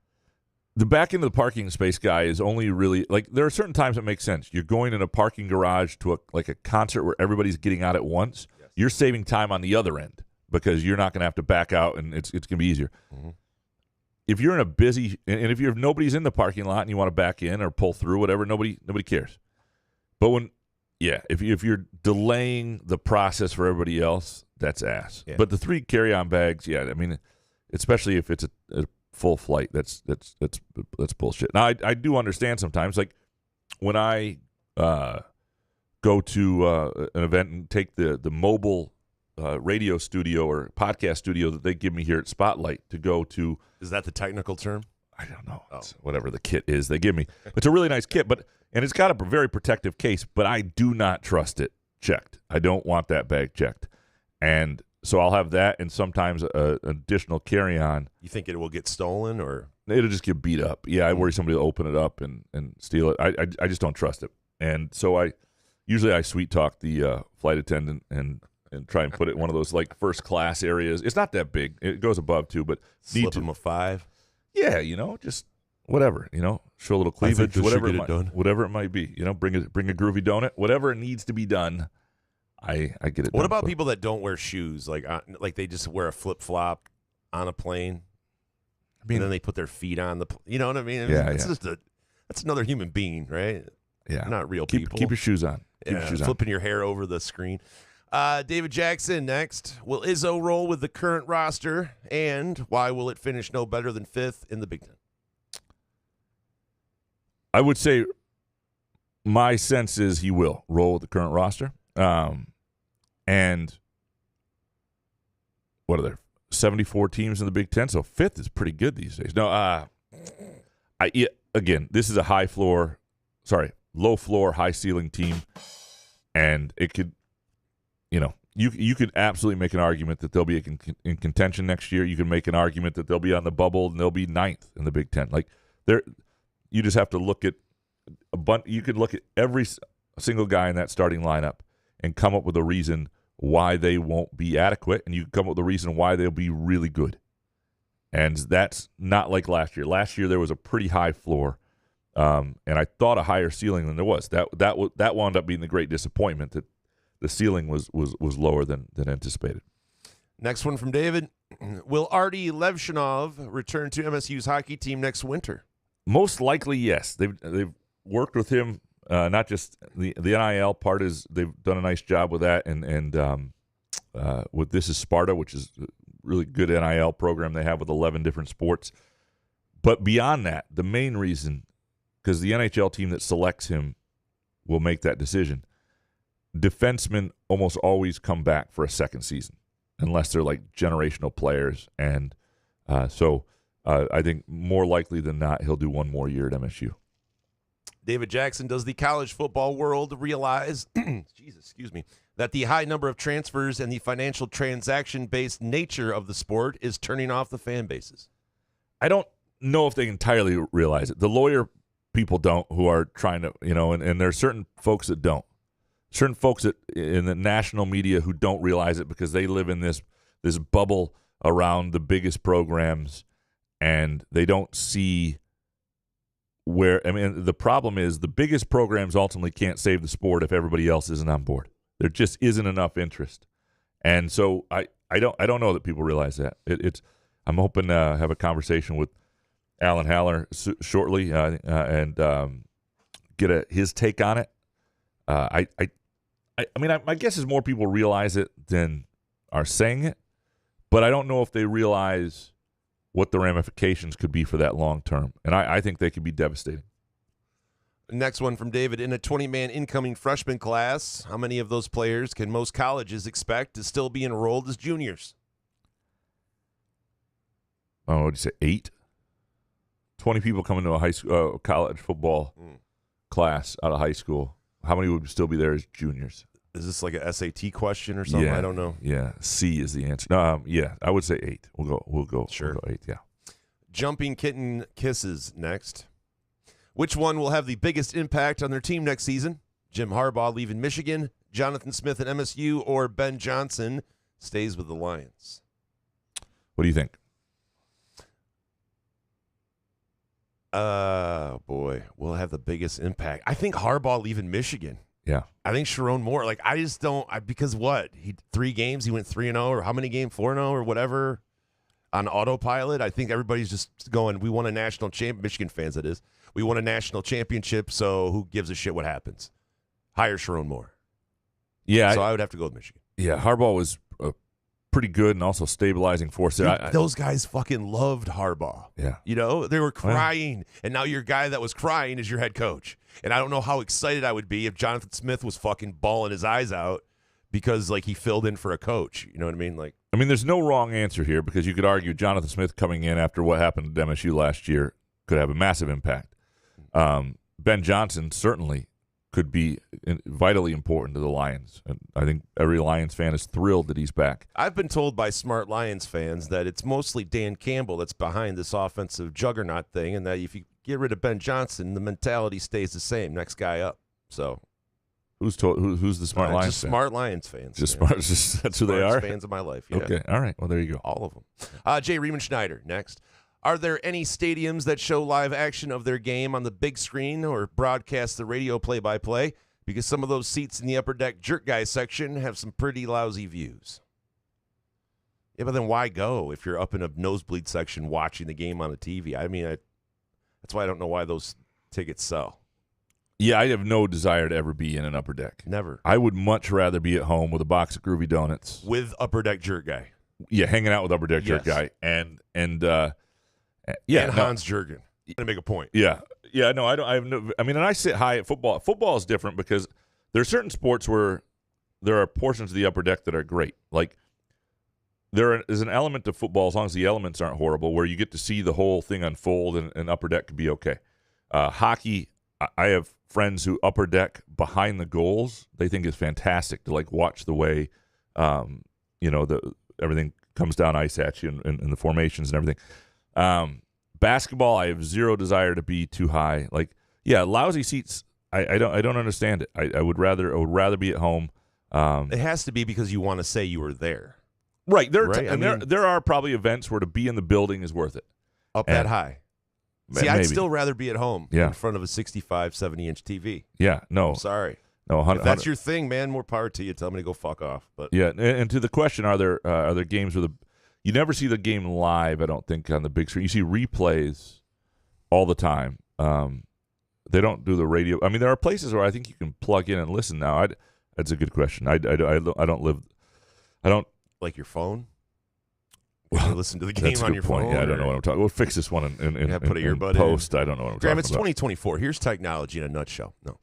The back into the parking space guy is only really like there are certain times that make sense. You're going in a parking garage to a concert where everybody's getting out at once. Yes. You're saving time on the other end because you're not going to have to back out, and it's going to be easier. Mm-hmm. If you're in a busy and if nobody's in the parking lot and you want to back in or pull through, whatever, nobody cares. But if you're delaying the process for everybody else, that's ass. Yeah. But the 3 carry-on bags, I mean, especially if it's a full flight, that's bullshit. Now I do understand sometimes, like when I go to an event and take the mobile radio studio or podcast studio that they give me here at Spotlight to go to. Is that the technical term? I don't know. Oh. Whatever the kit is they give me. It's a really nice kit, and it's got a very protective case, but I do not trust it checked. I don't want that bag checked. And so I'll have that and sometimes an additional carry-on. You think it will get stolen or? It'll just get beat up. Yeah, I worry somebody will open it up and steal it. I just don't trust it. And so I sweet talk the flight attendant and try and put it in one of those like first class areas. It's not that big. It goes above too, but slip him a 5. Yeah, just whatever, show a little cleavage, whatever it might be. Bring a groovy donut, whatever it needs to be done. I get it. What about people that don't wear shoes? Like they just wear a flip flop on a plane. And then they put their feet on the. You know what I mean? It's just that's another human being, right? Yeah, not real people. Keep your shoes on. Flipping your hair over the screen. David Jackson next. Will Izzo roll with the current roster, and why will it finish no better than 5th in the Big Ten? I would say my sense is he will roll with the current roster. And what are there? 74 teams in the Big Ten, so 5th is pretty good these days. No, again, this is a low floor, high ceiling team, and it could, you could absolutely make an argument that they'll be in contention next year. You can make an argument that they'll be on the bubble and they'll be 9th in the Big Ten. Like you just have to look at you could look at every single guy in that starting lineup and come up with a reason why they won't be adequate, and you can come up with a reason why they'll be really good. And that's not like last year. Last year there was a pretty high floor, and I thought a higher ceiling than there was. That wound up being the great disappointment, that the ceiling was lower than anticipated. Next one from David. Will Artie Levshinov return to MSU's hockey team next winter? Most likely, yes. They've worked with him. Not just the NIL part is they've done a nice job with that, and with This Is Sparta, which is a really good NIL program they have with 11 different sports. But beyond that, the main reason, because the NHL team that selects him will make that decision, defensemen almost always come back for a second season, unless they're like generational players. And so I think more likely than not, he'll do one more year at MSU. David Jackson, does the college football world realize that the high number of transfers and the financial transaction-based nature of the sport is turning off the fan bases? I don't know if they entirely realize it. The lawyer people don't, who are trying to, and there are certain folks that don't. Certain folks in the national media who don't realize it because they live in this bubble around the biggest programs, and they don't see the problem is the biggest programs ultimately can't save the sport if everybody else isn't on board. There just isn't enough interest. And so I don't know that people realize that. I'm hoping to have a conversation with Alan Haller shortly and get his take on it. My guess is more people realize it than are saying it, but I don't know if they realize what the ramifications could be for that long term. And I think they could be devastating. Next one from David. In a 20-man incoming freshman class, how many of those players can most colleges expect to still be enrolled as juniors? Oh, what did you say, 8? 20 people coming to a high school college football class out of high school. How many would still be there as juniors? Is this like a SAT question or something? Yeah, I don't know. Yeah, C is the answer. No, I would say 8. We'll go. Sure. We'll go 8. Yeah. Jumping kitten kisses next. Which one will have the biggest impact on their team next season? Jim Harbaugh leaving Michigan, Jonathan Smith at MSU, or Ben Johnson stays with the Lions? What do you think? Boy, will have the biggest impact. I think Harbaugh leaving Michigan. Yeah. I think Sharon Moore, I just don't, because what? 3 games, he went 3-0, or how many games, 4-0, or whatever, on autopilot. I think everybody's just going, we won a national championship, Michigan fans that is, we won a national championship, so who gives a shit what happens? Hire Sharon Moore. Yeah. So I would have to go with Michigan. Yeah, Harbaugh was a pretty good and also stabilizing force. Dude, those guys fucking loved Harbaugh. Yeah. They were crying, and now your guy that was crying is your head coach. And I don't know how excited I would be if Jonathan Smith was fucking bawling his eyes out because, he filled in for a coach. You know what I mean? There's no wrong answer here, because you could argue Jonathan Smith coming in after what happened at MSU last year could have a massive impact. Ben Johnson certainly could be vitally important to the Lions. And I think every Lions fan is thrilled that he's back. I've been told by smart Lions fans that it's mostly Dan Campbell that's behind this offensive juggernaut thing, and that if you get rid of Ben Johnson, the mentality stays the same. Next guy up. So, who's the smart Lions? Just fan? Smart Lions fans. Just smart. That's who they are. Fans of my life. Yeah. Okay. All right. Well, there you go. All of them. Jay Riemenschneider next. Are there any stadiums that show live action of their game on the big screen or broadcast the radio play-by-play? because some of those seats in the upper deck jerk guy section have some pretty lousy views. Yeah, but then why go if you're up in a nosebleed section watching the game on the TV? I mean, that's why I don't know why those tickets sell. Yeah, I have no desire to ever be in an upper deck. Never. I would much rather be at home with a box of Groovy Donuts. With upper deck jerk guy. Yeah, hanging out with upper deck jerk guy. And Hans Jurgen. I'm going to make a point. Yeah. Yeah, no, I don't. I have no. I mean, and I sit high at football. Football is different because there are certain sports where there are portions of the upper deck that are great. Like there is an element of football, as long as the elements aren't horrible, where you get to see the whole thing unfold, and upper deck could be okay. Hockey, I have friends who upper deck behind the goals. They think is fantastic to like watch the way, everything comes down ice at you and the formations and everything. Basketball, I have zero desire to be too high. Like, yeah, lousy seats. I don't understand it. I would rather be at home. It has to be because you want to say you were there, right? There are probably events where to be in the building is worth it. That high. See, Maybe. I'd still rather be at home in front of a 65, 70-inch TV. Yeah, no, I'm sorry. No, if that's your thing, man, more power to you. Tell me to go fuck off. But yeah, and to the question, are there games where you never see the game live? I don't think on the big screen. You see replays all the time. They don't do the radio. I mean, there are places where I think you can plug in and listen now. That's a good question. I don't like your phone. Well, listen to the game on your point. phone. Yeah, I don't know what I'm talking. We'll fix this one in put an earbud post. In. I don't know what I'm Graham, talking it's about. 2024. Here's technology in a nutshell. No.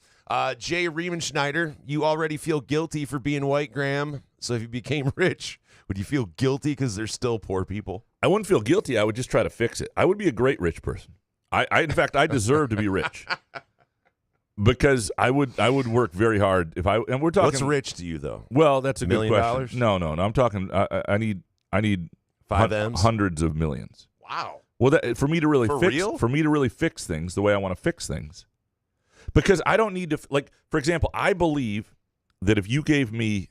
Jay Riemenschneider, you already feel guilty for being white, Graham. So if you became rich, would you feel guilty because there's still poor people? I wouldn't feel guilty. I would just try to fix it. I would be a great rich person. In fact, I deserve to be rich because I would work very hard if I. And we're talking. What's rich to you though? Well, that's a good $1 question. million? No. I'm talking. I need 5 M's? Hundreds of millions. Wow. Well, for me to really fix things the way I want to fix things. Because I don't need to, like, for example, I believe that if you gave me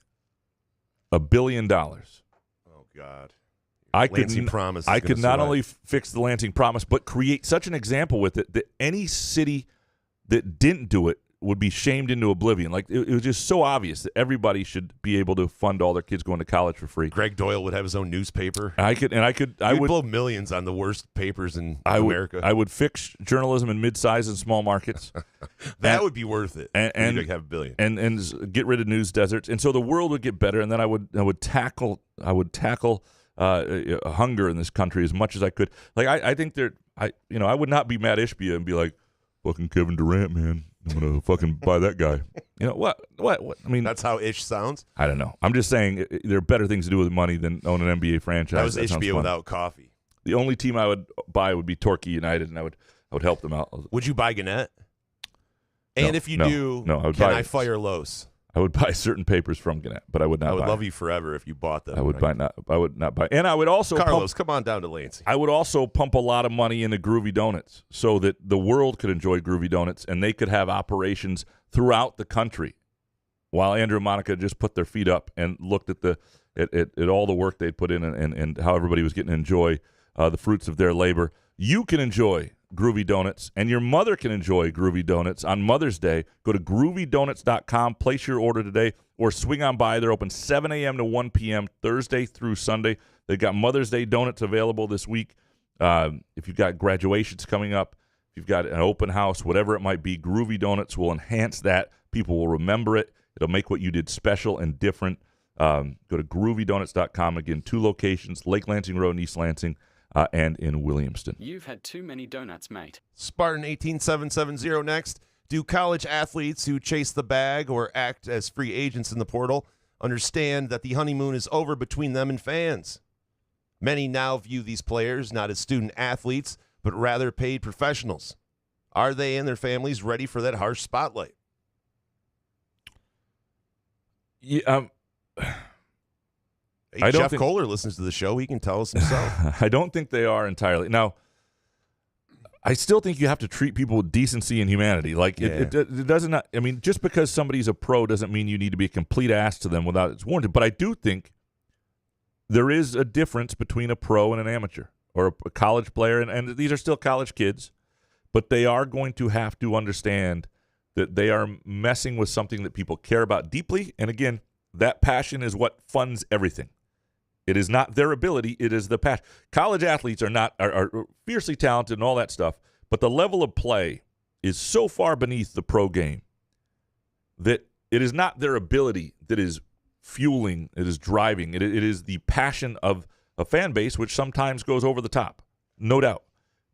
$1 billion, oh God, I could not only fix the Lansing Promise, but create such an example with it that any city that didn't do it would be shamed into oblivion. Like it was just so obvious that everybody should be able to fund all their kids going to college for free. Greg Doyle would have his own newspaper. I would blow millions on the worst papers in America. I would fix journalism in mid-size and small markets. That would be worth it. And you'd have $1 billion. And get rid of news deserts. And so the world would get better. And then I would tackle hunger in this country as much as I could. Like I think I would not be Matt Ishbia and be like, fucking Kevin Durant, man. I'm gonna fucking buy that guy. You know what? I mean, that's how Ish sounds. I don't know. I'm just saying there are better things to do with money than own an NBA franchise. That was Ishbia without coffee. The only team I would buy would be Torquay United, and I would help them out. Would you buy Gannett? And if you do, I fire Los? I would buy certain papers from Gannett, but I would not. I would love you forever if you bought them. I would not buy, and I would also Carlos, come on down to Lansing. I would also pump a lot of money into Groovy Donuts so that the world could enjoy Groovy Donuts and they could have operations throughout the country, while Andrew and Monica just put their feet up and looked at at all the work they'd put in and how everybody was getting to enjoy the fruits of their labor. You can enjoy Groovy Donuts, and your mother can enjoy Groovy Donuts on Mother's Day. Go to groovydonuts.com, place your order today, or swing on by. They're open 7 a.m. to 1 p.m. Thursday through Sunday. They've got Mother's Day donuts available this week. If you've got graduations coming up, if you've got an open house, whatever it might be, Groovy Donuts will enhance that. People will remember it. It'll make what you did special and different. Go to groovydonuts.com. Again, 2 locations, Lake Lansing Road in East Lansing, and in Williamston. You've had too many donuts, mate. Spartan 18770 next. Do college athletes who chase the bag or act as free agents in the portal understand that the honeymoon is over between them and fans? Many now view these players not as student athletes, but rather paid professionals. Are they and their families ready for that harsh spotlight? Yeah, Hey, Jeff Kohler listens to the show. He can tell us himself. I don't think they are entirely. Now, I still think you have to treat people with decency and humanity. Like, it doesn't. I mean, just because somebody's a pro doesn't mean you need to be a complete ass to them without it's warranted. But I do think there is a difference between a pro and an amateur or a college player. And these are still college kids, but they are going to have to understand that they are messing with something that people care about deeply. And again, that passion is what funds everything. It is not their ability, it is the passion. College athletes are fiercely talented and all that stuff, but the level of play is so far beneath the pro game that it is not their ability that is fueling, it is driving. It is the passion of a fan base, which sometimes goes over the top, no doubt.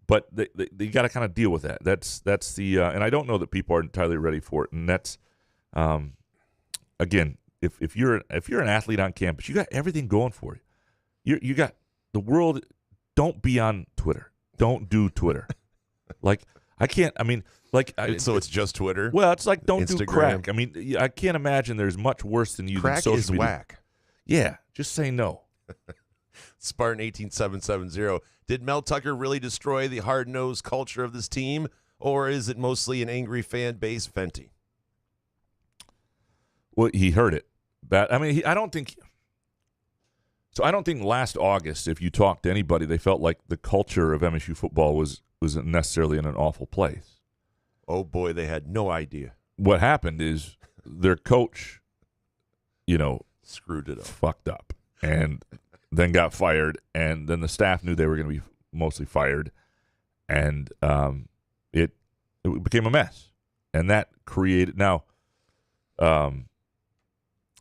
But they got to kind of deal with that. That's the and I don't know that people are entirely ready for it. And that's again, if you're an athlete on campus, you got everything going for you. You got the world. Don't be on Twitter. Don't do Twitter. Like I can't. I mean, like so it's just Twitter. Well, it's like don't Instagram. do crack. I mean, I can't imagine there's much worse than using Crack social is media. whack. Yeah, just say no. Spartan 18770. Did Mel Tucker really destroy the hard-nosed culture of this team, or is it mostly an angry fan base venting? Well, he heard it. But I mean, I don't think last August, if you talked to anybody, they felt like the culture of MSU football was necessarily in an awful place. Oh boy, they had no idea. What happened is their coach, Screwed it up. fucked up, and then got fired, and then the staff knew they were going to be mostly fired, and it became a mess, and that created now.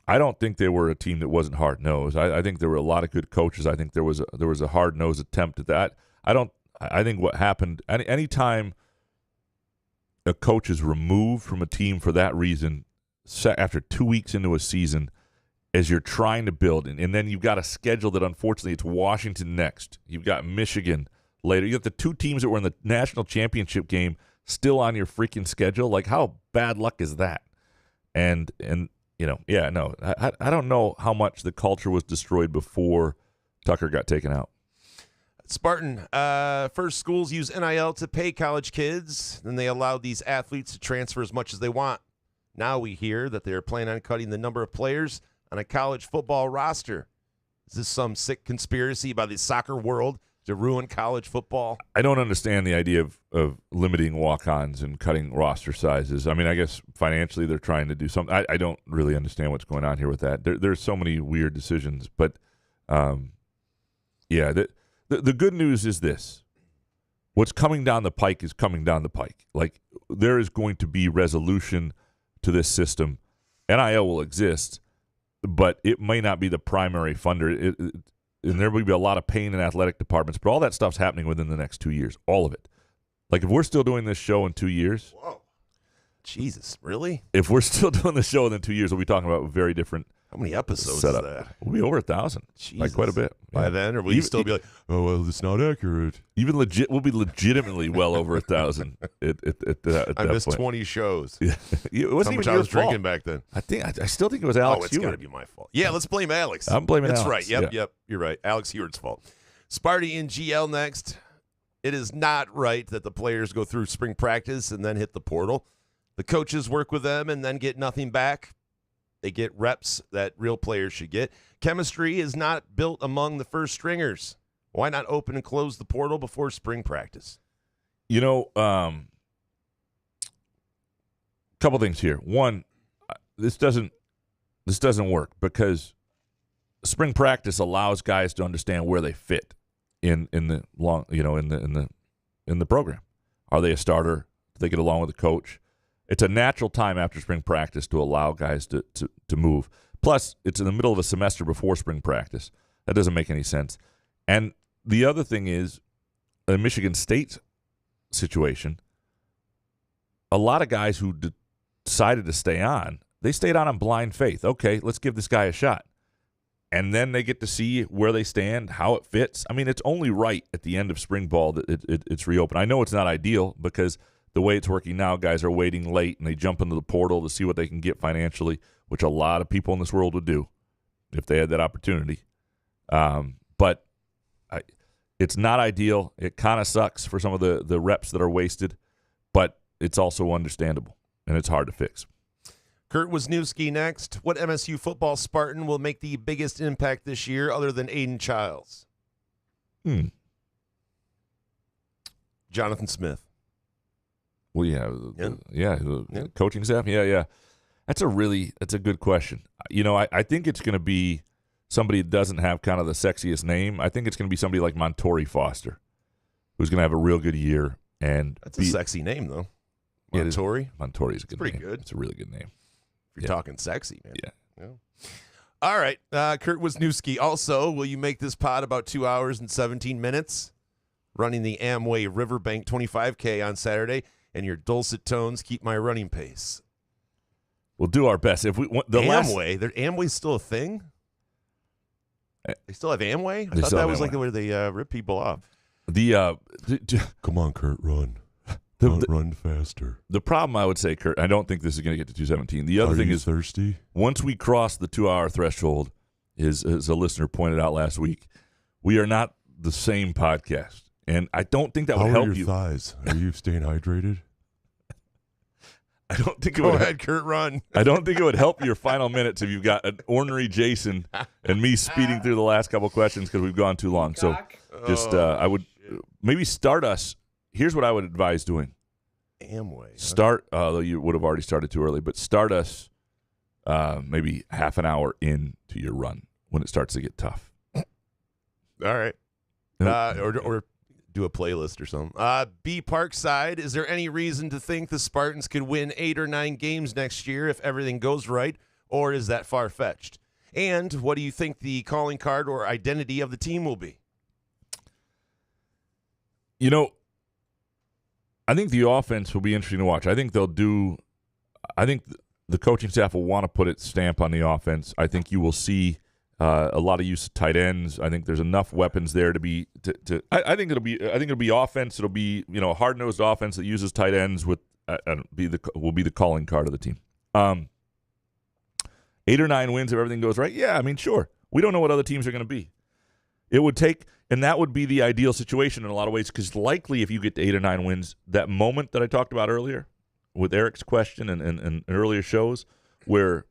I don't think they were a team that wasn't hard nosed. I think there were a lot of good coaches. I think there was a hard nosed attempt at that. I think what happened any time a coach is removed from a team for that reason after 2 weeks into a season, as you're trying to build, and then you've got a schedule that unfortunately it's Washington next. You've got Michigan later. You got the two teams that were in the national championship game still on your freaking schedule. Like, how bad luck is that? And I don't know how much the culture was destroyed before Tucker got taken out. Spartan, first schools use NIL to pay college kids, then they allowed these athletes to transfer as much as they want. Now we hear that they are planning on cutting the number of players on a college football roster. Is this some sick conspiracy by the soccer world to ruin college football? I don't understand the idea of limiting walk-ons and cutting roster sizes. I mean, I guess financially they're trying to do something. I don't really understand what's going on here with that. There's so many weird decisions. But, the good news is this. What's coming down the pike is coming down the pike. Like, there is going to be resolution to this system. NIL will exist, but it may not be the primary funder. And there will be a lot of pain in athletic departments, but all that stuff's happening within the next 2 years, all of it. Like, if we're still doing this show in 2 years. Whoa. Jesus, really? If we're still doing this show within 2 years, we'll be talking about a very different How many episodes setup. is that? We'll be over 1,000, like quite a bit. By then, or will you still be like, oh, well, it's not accurate? We'll be legitimately well over 1,000 at that I missed point. 20 shows. Yeah. It wasn't How even much your I was fault. drinking back then. I still think it was Alex Oh, it's got to Heward. be my fault. Yeah, let's blame Alex. I'm blaming That's Alex. right. Yep, Yeah. yep. You're right. Alex Heward's fault. Sparty in GL next. It is not right that the players go through spring practice and then hit the portal. The coaches work with them and then get nothing back. They get reps that real players should get. Chemistry is not built among the first stringers. Why not open and close the portal before spring practice? Couple things here. One, this doesn't work because spring practice allows guys to understand where they fit in the long, in the program. Are they a starter? Do they get along with the coach? It's a natural time after spring practice to allow guys to move. Plus, it's in the middle of a semester before spring practice. That doesn't make any sense. And the other thing is, in Michigan State's situation, a lot of guys who decided to stay on, they stayed on blind faith. Okay, let's give this guy a shot. And then they get to see where they stand, how it fits. I mean, it's only right at the end of spring ball that it's reopened. I know it's not ideal because the way it's working now, guys are waiting late and they jump into the portal to see what they can get financially, which a lot of people in this world would do if they had that opportunity. But it's not ideal. It kind of sucks for some of the reps that are wasted, but it's also understandable, and it's hard to fix. Kurt Wisniewski next. What MSU football Spartan will make the biggest impact this year other than Aiden Chiles? Jonathan Jonathan Smith. Well, the coaching staff. Yeah. That's a good question. I think it's going to be somebody that doesn't have kind of the sexiest name. I think it's going to be somebody like Montori Foster, who's going to have a real good year. And that's a sexy name, though. Montori? Montori is a good name. Pretty good. It's a really good name. If you're talking sexy, man. Yeah. All right. Kurt Wisniewski. Also, will you make this pod about 2 hours and 17 minutes? Running the Amway Riverbank 25K on Saturday, and your dulcet tones keep my running pace. We'll do our best. If we Amway's still a thing? They still have Amway? I thought that was like where they rip people off. Come on, Kurt, run. Run faster. The problem, I would say, Kurt, I don't think this is going to get to 217. The other thing is, thirsty? Once we cross the 2 hour threshold, as a listener pointed out last week, we are not the same podcast. And I don't think that would help you. How are your thighs? Are you staying hydrated? I don't think it Go would. ahead, Kurt, run. I don't think it would help your final minutes if you've got an ornery Jason and me speeding through the last couple questions because we've gone too long. So I would maybe start us. Here's what I would advise doing. Amway. Start, though you would have already started too early, but start us maybe half an hour into your run when it starts to get tough. All right. Or do a playlist or something. B. Parkside, is there any reason to think the Spartans could win 8 or 9 games next year if everything goes right, or is that far-fetched? And what do you think the calling card or identity of the team will be? I think the offense will be interesting to watch. I think the coaching staff will want to put its stamp on the offense. I think you will see a lot of use of tight ends. I think there's enough weapons there to be. I think it'll be offense. It'll be a hard-nosed offense that uses tight ends will be the calling card of the team. 8 or 9 wins if everything goes right. Yeah, I mean, sure. We don't know what other teams are going to be. It would take, and that would be the ideal situation in a lot of ways, because likely if you get to 8 or 9 wins, that moment that I talked about earlier with Eric's question and earlier shows where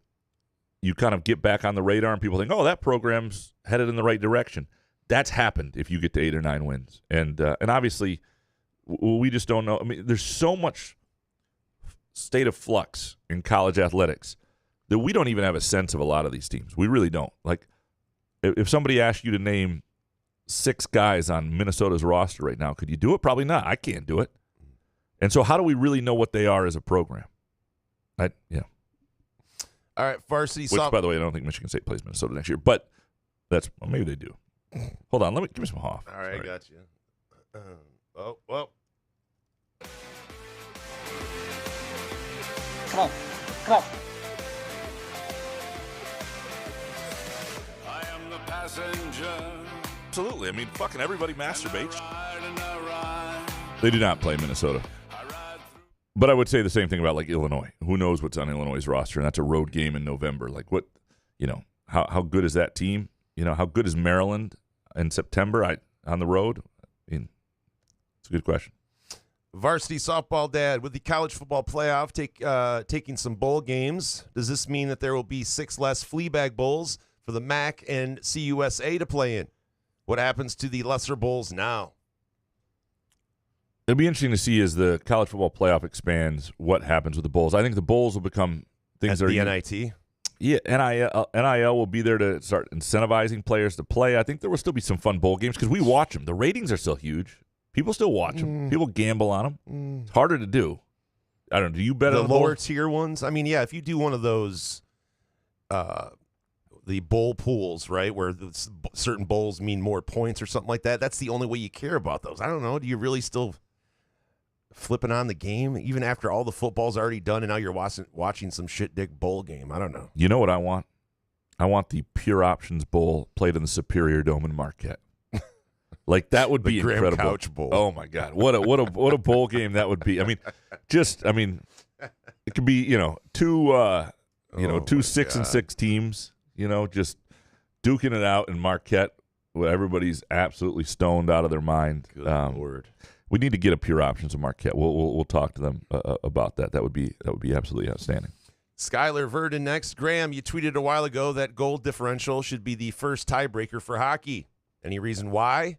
you kind of get back on the radar and people think, oh, that program's headed in the right direction. That's happened if you get to 8 or 9 wins. And obviously we just don't know. I mean, there's so much state of flux in college athletics that we don't even have a sense of a lot of these teams. We really don't. Like, if somebody asked you to name 6 guys on Minnesota's roster right now, could you do it? Probably not. I can't do it. And so how do we really know what they are as a program? All right, varsity Which, by the way, I don't think Michigan State plays Minnesota next year, but maybe they do. Hold on, give me some Hoff. All right, got you. Well. Come on. I am the passenger. Absolutely. I mean, fucking everybody masturbates. They do not play Minnesota. But I would say the same thing about, like, Illinois. Who knows what's on Illinois' roster, and that's a road game in November. Like, what, how good is that team? How good is Maryland in September on the road? I mean, it's a good question. Varsity softball dad, with the college football playoff taking some bowl games, does this mean that there will be 6 less Fleabag bowls for the MAC and CUSA to play in? What happens to the lesser bowls now? It'll be interesting to see as the college football playoff expands what happens with the bowls. I think the bowls will become things that are the NIT. Yeah, NIL will be there to start incentivizing players to play. I think there will still be some fun bowl games because we watch them. The ratings are still huge. People still watch them. People gamble on them. It's harder to do. I don't know. Do you bet on the lower tier ones? I mean, yeah, if you do one of those, the bowl pools, right, where certain bowls mean more points or something like that, that's the only way you care about those. I don't know. Do you really still flipping on the game even after all the football's already done and now you're watching some shit dick bowl game? I don't know. You know what I want? I want the Pure Options Bowl played in the Superior Dome in Marquette. Like, that would be Graham incredible. Couch Bowl. Oh my God, what a bowl game that would be. I mean, it could be two 6-6 teams. Just duking it out in Marquette where everybody's absolutely stoned out of their mind. Good Lord. We need to get a Pure Options in Marquette. We'll talk to them about that. That would be absolutely outstanding. Skylar Verdon next. Graham, you tweeted a while ago that goal differential should be the first tiebreaker for hockey. Any reason why?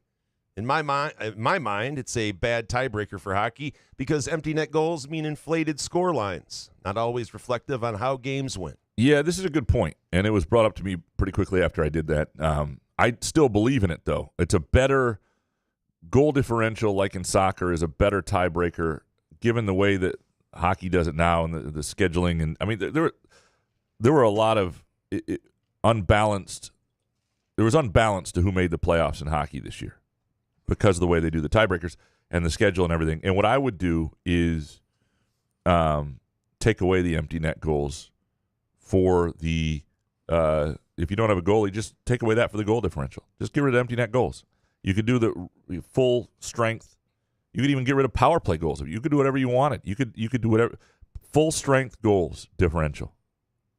In my mind, it's a bad tiebreaker for hockey because empty net goals mean inflated score lines, not always reflective on how games went. Yeah, this is a good point, and it was brought up to me pretty quickly after I did that. I still believe in it, though. It's a better goal differential, like in soccer, is a better tiebreaker given the way that hockey does it now and the scheduling. And I mean, there were a lot of unbalanced. There was unbalance to who made the playoffs in hockey this year because of the way they do the tiebreakers and the schedule and everything. And what I would do is take away the empty net goals for the if you don't have a goalie, just take away that for the goal differential. Just get rid of empty net goals. You could do the full strength. You could even get rid of power play goals. You could do whatever you wanted. You could do whatever full strength goals differential,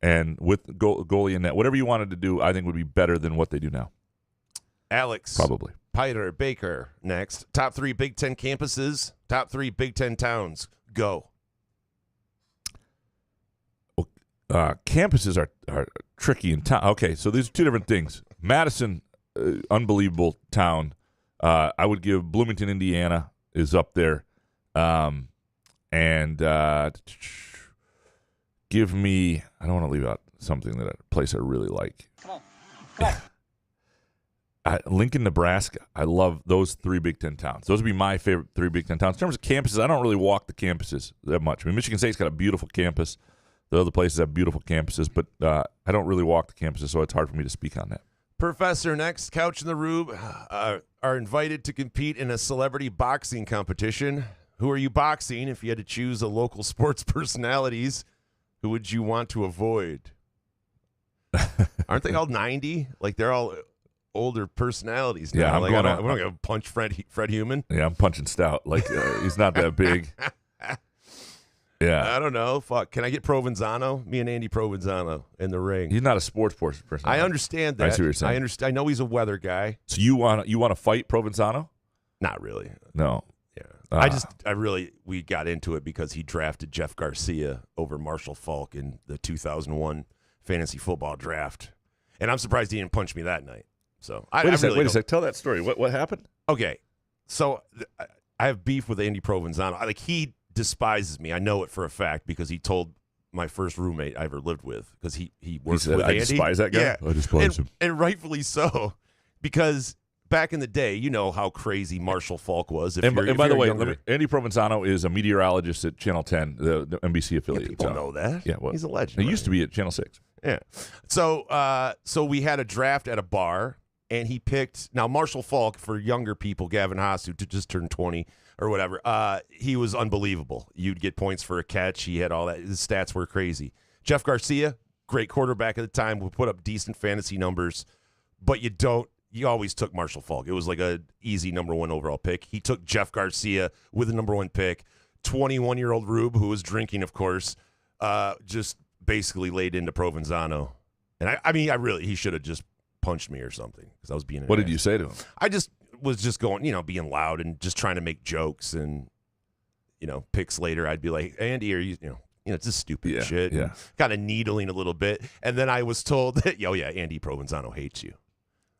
and with goalie in net, whatever you wanted to do, I think would be better than what they do now. Alex, probably. Piter Baker next. Top 3 Big Ten campuses. Top 3 Big Ten towns. Go. Campuses are tricky in town. Okay, so these are two different things. Madison, unbelievable town. I would give Bloomington, Indiana, is up there, and give me. I don't want to leave out something that a place I really like. Come on. Lincoln, Nebraska. I love those 3 Big Ten towns. Those would be my favorite 3 Big Ten towns. In terms of campuses, I don't really walk the campuses that much. I mean, Michigan State's got a beautiful campus. The other places have beautiful campuses, but I don't really walk the campuses, so it's hard for me to speak on that. Professor next. Couch in the Rube are invited to compete in a celebrity boxing competition. Who are you boxing? If you had to choose a local sports personalities, who would you want to avoid? Aren't they all 90? Like, they're all older personalities now. Yeah, I'm going to punch Fred Human. Yeah, I'm punching Stout. Like, he's not that big. Yeah. I don't know. Fuck. Can I get Provenzano? Me and Andy Provenzano in the ring. He's not a sports person. I understand that. I see what you're saying. I understand. I know he's a weather guy. So you want to fight Provenzano? Not really. No. Yeah. We got into it because he drafted Jeff Garcia over Marshall Faulk in the 2001 fantasy football draft. And I'm surprised he didn't punch me that night. So Wait a sec. Tell that story. What happened? Okay. So I have beef with Andy Provenzano. He despises me. I know it for a fact because he told my first roommate I ever lived with because he works with Andy. I despise that guy? Yeah. I despise him. And rightfully so, because back in the day, you know how crazy Marshall Faulk was. By the way, Andy Provenzano is a meteorologist at Channel 10, the NBC affiliate. Yeah, people know that. Yeah, well, he's a legend. He used to be at Channel 6. Yeah. So we had a draft at a bar, and he picked, now Marshall Faulk, for younger people, Gavin Haas, who just turned 20 or whatever, he was unbelievable. You'd get points for a catch. He had all that. His stats were crazy. Jeff Garcia, great quarterback at the time, would put up decent fantasy numbers, but you always took Marshall Faulk. It was like a easy number 1 overall pick. He took Jeff Garcia with the number 1 pick. 21-year-old Rube, who was drinking, of course, just basically laid into Provenzano. And he should have just punched me or something because I was being an What ass. did you say to him? I just was just going, being loud and just trying to make jokes and, picks later. I'd be like, Andy, are you, it's just stupid shit. Yeah. Kind of needling a little bit. And then I was told that, Andy Provenzano hates you.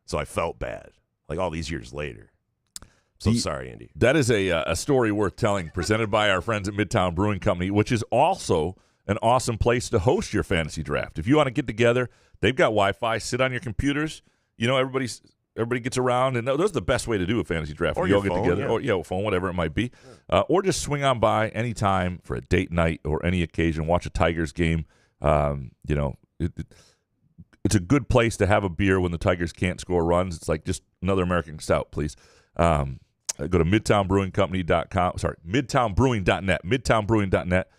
So I felt bad, like all these years later. So sorry, Andy. That is a story worth telling, presented by our friends at Midtown Brewing Company, which is also an awesome place to host your fantasy draft. If you want to get together, they've got Wi-Fi. Sit on your computers. Everybody gets around, and those are the best way to do a fantasy draft. Or you all your get phone, together, or phone, whatever it might be, or just swing on by anytime for a date night or any occasion. Watch a Tigers game. It's a good place to have a beer when the Tigers can't score runs. It's like just another American stout, please. Go to midtownbrewingcompany.com. Sorry, midtownbrewing.net. Midtownbrewing.net.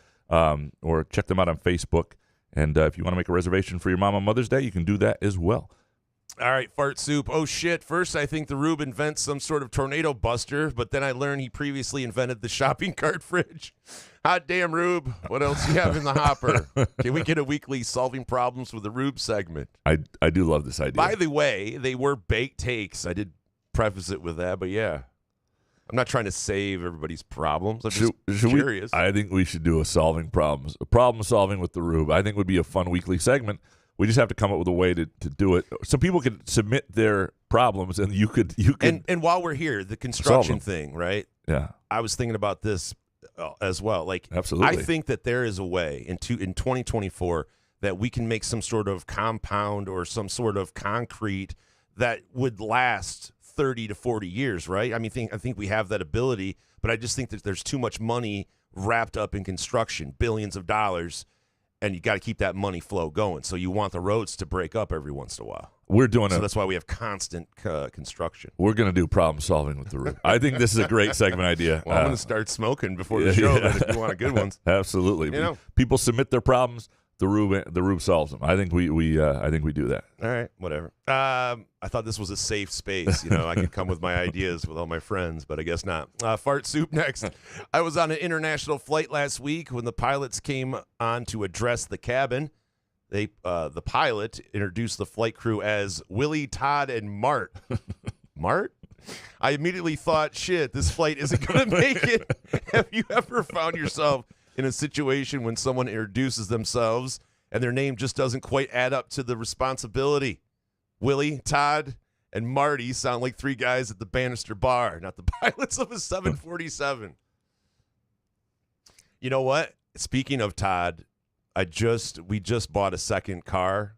Or check them out on Facebook. And if you want to make a reservation for your mom on Mother's Day, you can do that as well. All right, Fart Soup. Oh, shit. First, I think the Rube invents some sort of tornado buster, but then I learned he previously invented the shopping cart fridge. Hot damn, Rube. What else do you have in the hopper? Can we get a weekly solving problems with the Rube segment? I do love this idea. By the way, they were baked takes. I did preface it with that, but yeah. I'm not trying to save everybody's problems. I'm just curious. I think we should do a problem solving with the Rube. I think would be a fun weekly segment We just have to come up with a way to do it. So people can submit their problems, and you could. And while we're here, the construction thing, right? Yeah. I was thinking about this as well. Like, absolutely. I think that there is a way in 2024 that we can make some sort of compound or some sort of concrete that would last 30 to 40 years, right? I mean, I think we have that ability, but I just think that there's too much money wrapped up in construction, billions of dollars. And you got to keep that money flow going. So you want the roads to break up every once in a while. So that's why we have constant construction. We're going to do problem solving with the roof. I think this is a great segment idea. Well, I'm going to start smoking before the show. Then if you want a good one. Absolutely. People submit their problems. The roof solves them. I think we do that. All right, whatever. I thought this was a safe space. I could come with my ideas with all my friends, but I guess not. Fart soup next. I was on an international flight last week when the pilots came on to address the cabin. The pilot introduced the flight crew as Willie, Todd, and Mart. Mart? I immediately thought, shit, this flight isn't going to make it. Have you ever found yourself in a situation when someone introduces themselves and their name just doesn't quite add up to the responsibility? Willie, Todd, and Marty sound like three guys at the Bannister Bar, not the pilots of a 747. You know what? Speaking of Todd, we just bought a second car,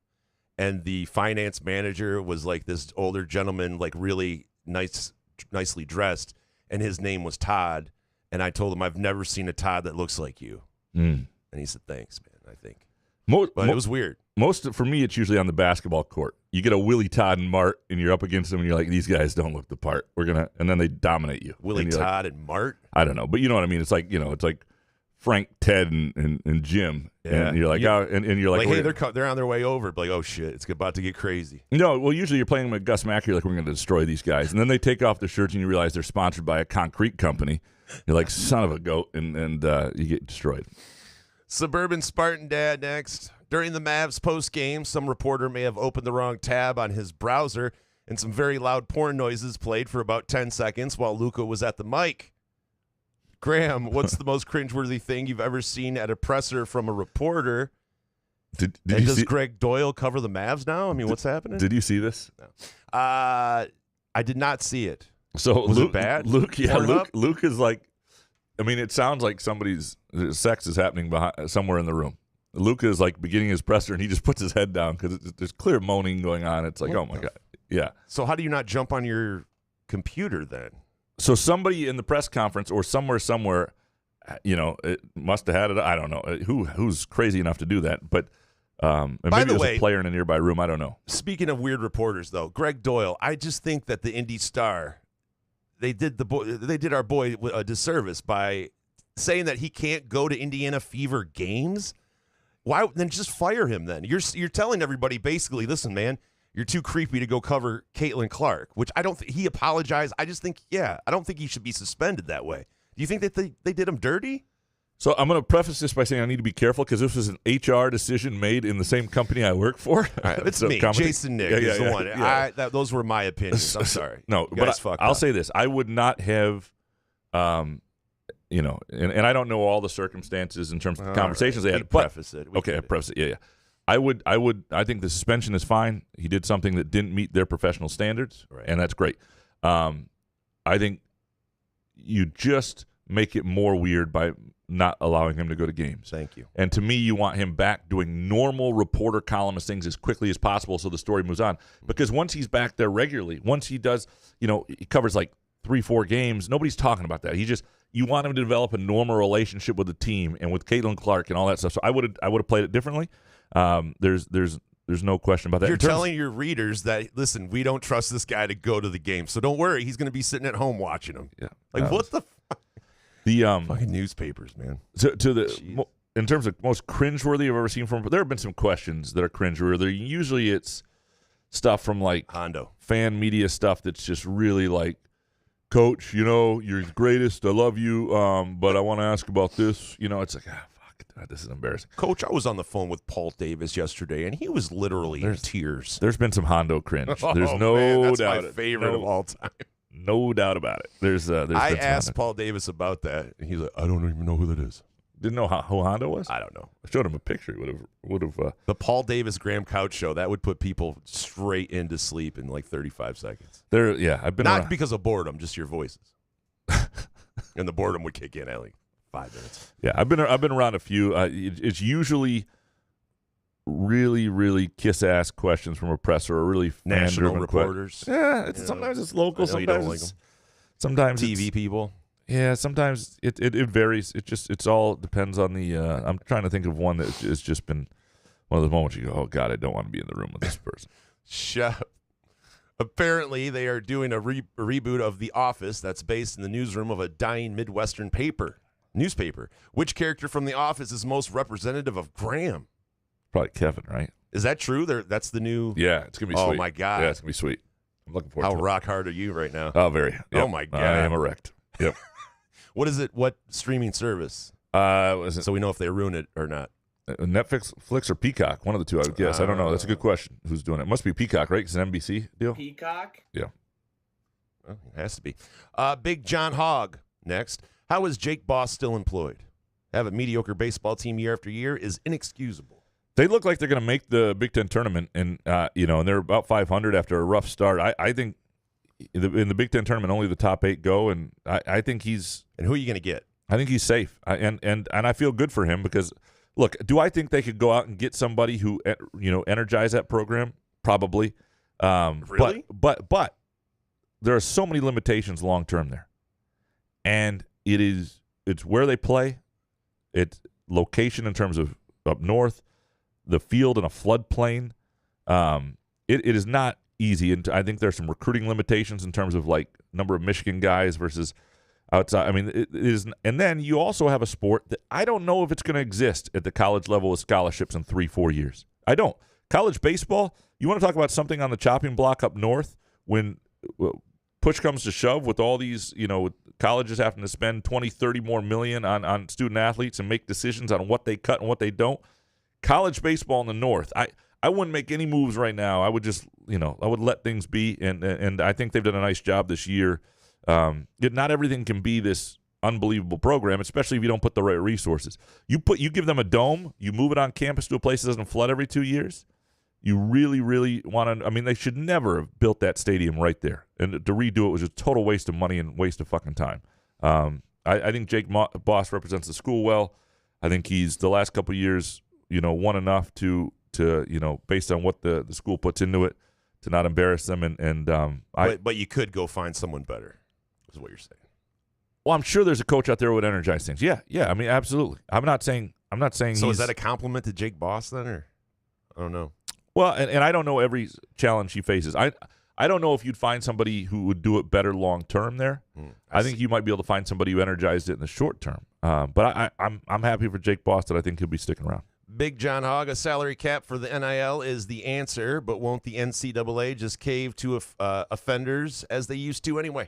and the finance manager was like this older gentleman, like really nicely dressed, and his name was Todd. And I told him, I've never seen a Todd that looks like you. And he said, thanks, man, I think. But it was weird. For me, it's usually on the basketball court. You get a Willie, Todd, and Mart, and you're up against them, and you're like, these guys don't look the part. And then they dominate you. Willie, Todd, and Mart? I don't know. But you know what I mean? It's like, it's like Frank, Ted, and Jim. Yeah. And you're like, and you're like, hey, they're on their way over. But like, oh, shit, it's about to get crazy. No, well, usually you're playing with Gus Mack. You're like, we're going to destroy these guys. And then they take off their shirts, and you realize they're sponsored by a concrete company. You're like, son of a goat, and you get destroyed. Suburban Spartan Dad next. During the Mavs post-game, some reporter may have opened the wrong tab on his browser, and some very loud porn noises played for about 10 seconds while Luka was at the mic. Graham, what's the most cringeworthy thing you've ever seen at a presser from a reporter? Does Greg Doyle cover the Mavs now? I mean, what's happening? Did you see this? No. I did not see it. So was it bad? Luke is like, I mean, it sounds like somebody's sex is happening somewhere in the room. Luke is like beginning his presser, and he just puts his head down because there's clear moaning going on. It's like, oh my God, yeah. So how do you not jump on your computer then? So somebody in the press conference or somewhere, it must have had it. I don't know who's crazy enough to do that, but. And By maybe the it was way, a player in a nearby room. I don't know. Speaking of weird reporters, though, Greg Doyle, I just think that the Indy Star, they did our boy a disservice by saying that he can't go to Indiana Fever games. Why then just fire him? Then you're telling everybody basically, listen, man, you're too creepy to go cover Caitlin Clark, which I don't think he apologized. I just think, I don't think he should be suspended that way. Do you think that they did him dirty? So I'm going to preface this by saying I need to be careful because this was an HR decision made in the same company I work for. It's me, Jason Nick is the one. Yeah. Those were my opinions. I'm sorry. No, but I'll say this. I would not have, and I don't know all the circumstances in terms of the conversations they had. Preface it. I preface it. Yeah. I think the suspension is fine. He did something that didn't meet their professional standards, and that's great. I think you just make it more weird by not allowing him to go to games. Thank you. And to me, you want him back doing normal reporter columnist things as quickly as possible so the story moves on. Because once he's back there regularly, once he does, he covers like 3-4 games, nobody's talking about that. You want him to develop a normal relationship with the team and with Caitlin Clark and all that stuff. So I would have played it differently. There's no question about that. You're telling your readers that, listen, we don't trust this guy to go to the game. So don't worry, he's going to be sitting at home watching them. Yeah. Like, what the fuck? The fucking newspapers, man. In terms of most cringeworthy I've ever seen from, there have been some questions that are cringeworthy. Usually it's stuff from like Hondo fan media stuff that's just really like, Coach, you're the greatest. I love you, but I want to ask about this. It's like, fuck, this is embarrassing. Coach, I was on the phone with Paul Davis yesterday, and he was literally in tears. There's been some Hondo cringe. There's that's doubt. My favorite of all time. No doubt about it. There's I asked Paul Davis about that, and he's like, I don't even know who that is. Didn't know who Hondo was? I don't know. I showed him a picture. He would have. The Paul Davis Graham Couch Show, that would put people straight into sleep in like 35 seconds. I've been not around. because of boredom, just your voices. And the boredom would kick in at like 5 minutes. Yeah, I've been around a few. It's usually really, really kiss-ass questions from a presser or really national fan-driven reporters. Sometimes it's local. I know you don't Sometimes like it's, them. sometimes TV people. Yeah, sometimes it varies. It's all depends on the. I'm trying to think of one that has just been one of those moments you go, oh God, I don't want to be in the room with this person. Apparently, they are doing a reboot of The Office that's based in the newsroom of a dying Midwestern newspaper. Which character from The Office is most representative of Graham? Probably Kevin, right? Is that true? That's the new. Yeah, it's gonna be sweet. Oh my God, yeah, it's gonna be sweet. I'm looking forward. How to rock hard are you right now? Oh, very. Yep. Oh my God, I am erect. Yep. What is it? What streaming service? So we know if they ruin it or not. Netflix or Peacock, one of the two, I would guess. I don't know. That's a good question. Who's doing it? It must be Peacock, right? Because it's an NBC deal. Peacock? Yeah. Well, it has to be. Big John Hogg next. How is Jake Boss still employed? Have a mediocre baseball team year after year is inexcusable. They look like they're going to make the Big Ten tournament, and and they're about 500 after a rough start. I think in the Big Ten tournament, only the top 8 go, and I think he's. And who are you going to get? I think he's safe, and I feel good for him because, look, do I think they could go out and get somebody who energize that program? Probably. Really? But there are so many limitations long term there, and it's where they play, it's location in terms of up north, the field in a floodplain. It is not easy, and I think there's some recruiting limitations in terms of like number of Michigan guys versus outside. I mean, it is, and then you also have a sport that I don't know if it's going to exist at the college level with scholarships in 3-4 years. I don't. College baseball, you want to talk about something on the chopping block up north when push comes to shove with all these, colleges having to spend 20, 30 more million on student athletes and make decisions on what they cut and what they don't. College baseball in the north, I wouldn't make any moves right now. I would just, I would let things be, and I think they've done a nice job this year. Not everything can be this unbelievable program, especially if you don't put the right resources. You give them a dome, you move it on campus to a place that doesn't flood every 2 years. You really, really want to. I mean, they should never have built that stadium right there, and to redo it was a total waste of money and waste of fucking time. I think Jake Boss represents the school well. I think he's the last couple of years, won enough to based on what the school puts into it, to not embarrass them. But you could go find someone better, is what you're saying. Well, I'm sure there's a coach out there who would energize things. Yeah. I mean, absolutely. I'm not saying. So is that a compliment to Jake Boss then, or I don't know. Well, and I don't know every challenge he faces. I don't know if you'd find somebody who would do it better long term there. I think you might be able to find somebody who energized it in the short term. But I'm happy for Jake Boss that I think he'll be sticking around. Big John Hogg, a salary cap for the NIL is the answer, but won't the NCAA just cave to offenders as they used to anyway?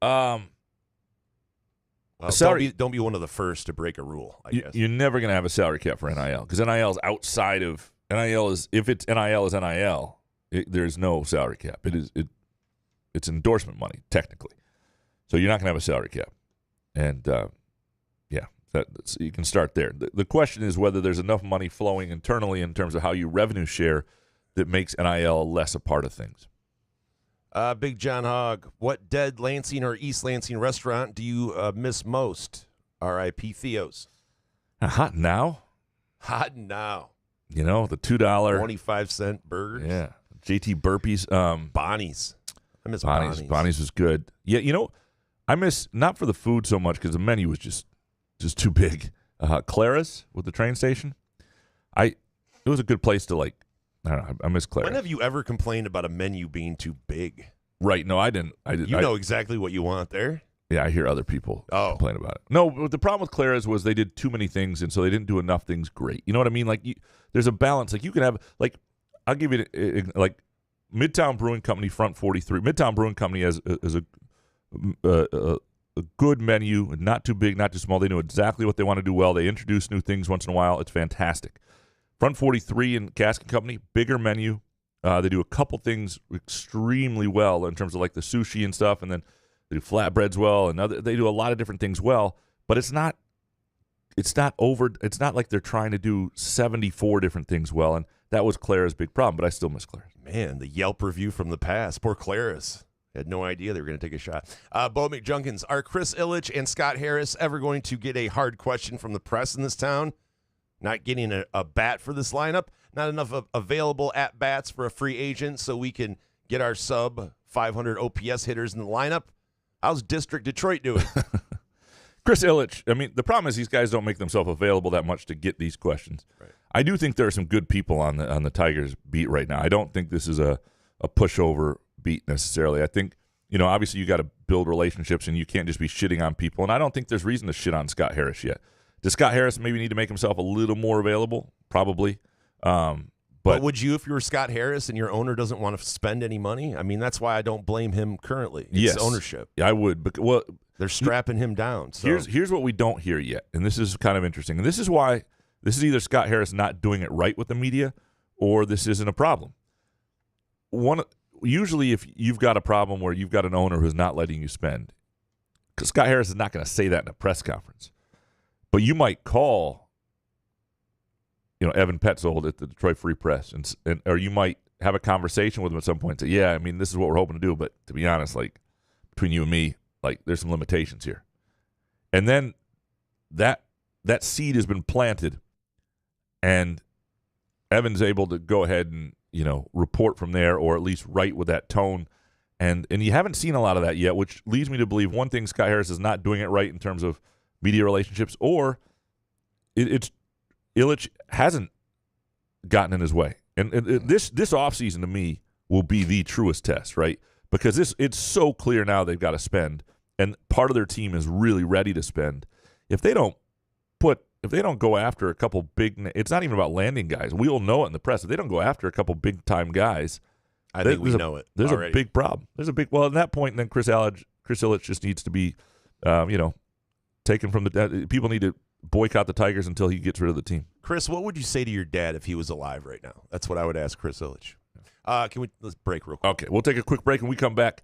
Well, don't be one of the first to break a rule, I guess. You're never going to have a salary cap for NIL because NIL is outside of NIL. If it's NIL is NIL, there's no salary cap. It's endorsement money technically, so you're not going to have a salary cap, and you can start there. The question is whether there's enough money flowing internally in terms of how you revenue share that makes NIL less a part of things. Big John Hogg, what dead Lansing or East Lansing restaurant do you miss most? R.I.P. Theo's. Hot now? Hot now. The $2 25-cent burgers. Yeah. JT Burpees. Bonnie's. I miss Bonnie's. Bonnie's was good. Yeah, I miss, not for the food so much because the menu was just too big. Clara's with the train station. It was a good place to I don't know. I miss Clara. When have you ever complained about a menu being too big? Right. No, I didn't. You know exactly what you want there. Yeah, I hear other people complain about it. No, but the problem with Clara's was they did too many things, and so they didn't do enough things great. You know what I mean? There's a balance. You can have, I'll give you, Midtown Brewing Company, Front 43. Midtown Brewing Company has a good menu, not too big, not too small. They know exactly what they want to do well. They introduce new things once in a while. It's fantastic. Front 43 and Casket Company, bigger menu. They do a couple things extremely well in terms of the sushi and stuff, and then they do flatbreads well, and they do a lot of different things well. but it's not over. It's not like they're trying to do 74 different things well, and that was Clara's big problem, but I still miss Clara. Man, the Yelp review from the past. Poor Clara's. Had no idea they were going to take a shot. Bo McJunkins, are Chris Ilitch and Scott Harris ever going to get a hard question from the press in this town? Not getting a bat for this lineup? Not enough available at-bats for a free agent so we can get our sub-500 OPS hitters in the lineup? How's District Detroit doing? Chris Ilitch, I mean, the problem is these guys don't make themselves available that much to get these questions. Right. I do think there are some good people on the Tigers beat right now. I don't think this is a pushover beat necessarily. I think, obviously you got to build relationships and you can't just be shitting on people. And I don't think there's reason to shit on Scott Harris yet. Does Scott Harris maybe need to make himself a little more available? Probably. But would you, if you were Scott Harris and your owner doesn't want to spend any money? I mean, that's why I don't blame him currently. It's ownership. Yeah, I would. But, they're strapping him down. So. Here's what we don't hear yet, and this is kind of interesting. And this is why this is either Scott Harris not doing it right with the media, or this isn't a problem. Usually, if you've got a problem where you've got an owner who's not letting you spend, because Scott Harris is not going to say that in a press conference, but you might call, Evan Petzold at the Detroit Free Press, and or you might have a conversation with him at some point. And say, yeah, I mean, this is what we're hoping to do, but to be honest, like between you and me, like there's some limitations here. And then that seed has been planted, and Evan's able to go ahead and report from there, or at least write with that tone. And you haven't seen a lot of that yet, which leads me to believe one thing, Scott Harris is not doing it right in terms of media relationships, or it's Ilitch hasn't gotten in his way. And this offseason to me will be the truest test, right? Because it's so clear now they've got to spend, and part of their team is really ready to spend. If they don't go after a couple big, it's not even about landing guys. We'll know it in the press. If they don't go after a couple big time guys, I think we know it. There's already. a big problem. At that point, then Chris Ilitch just needs to be, taken from the. People need to boycott the Tigers until he gets rid of the team. Chris, what would you say to your dad if he was alive right now? That's what I would ask Chris Ilitch. Let's break real quick. Okay, we'll take a quick break and we come back.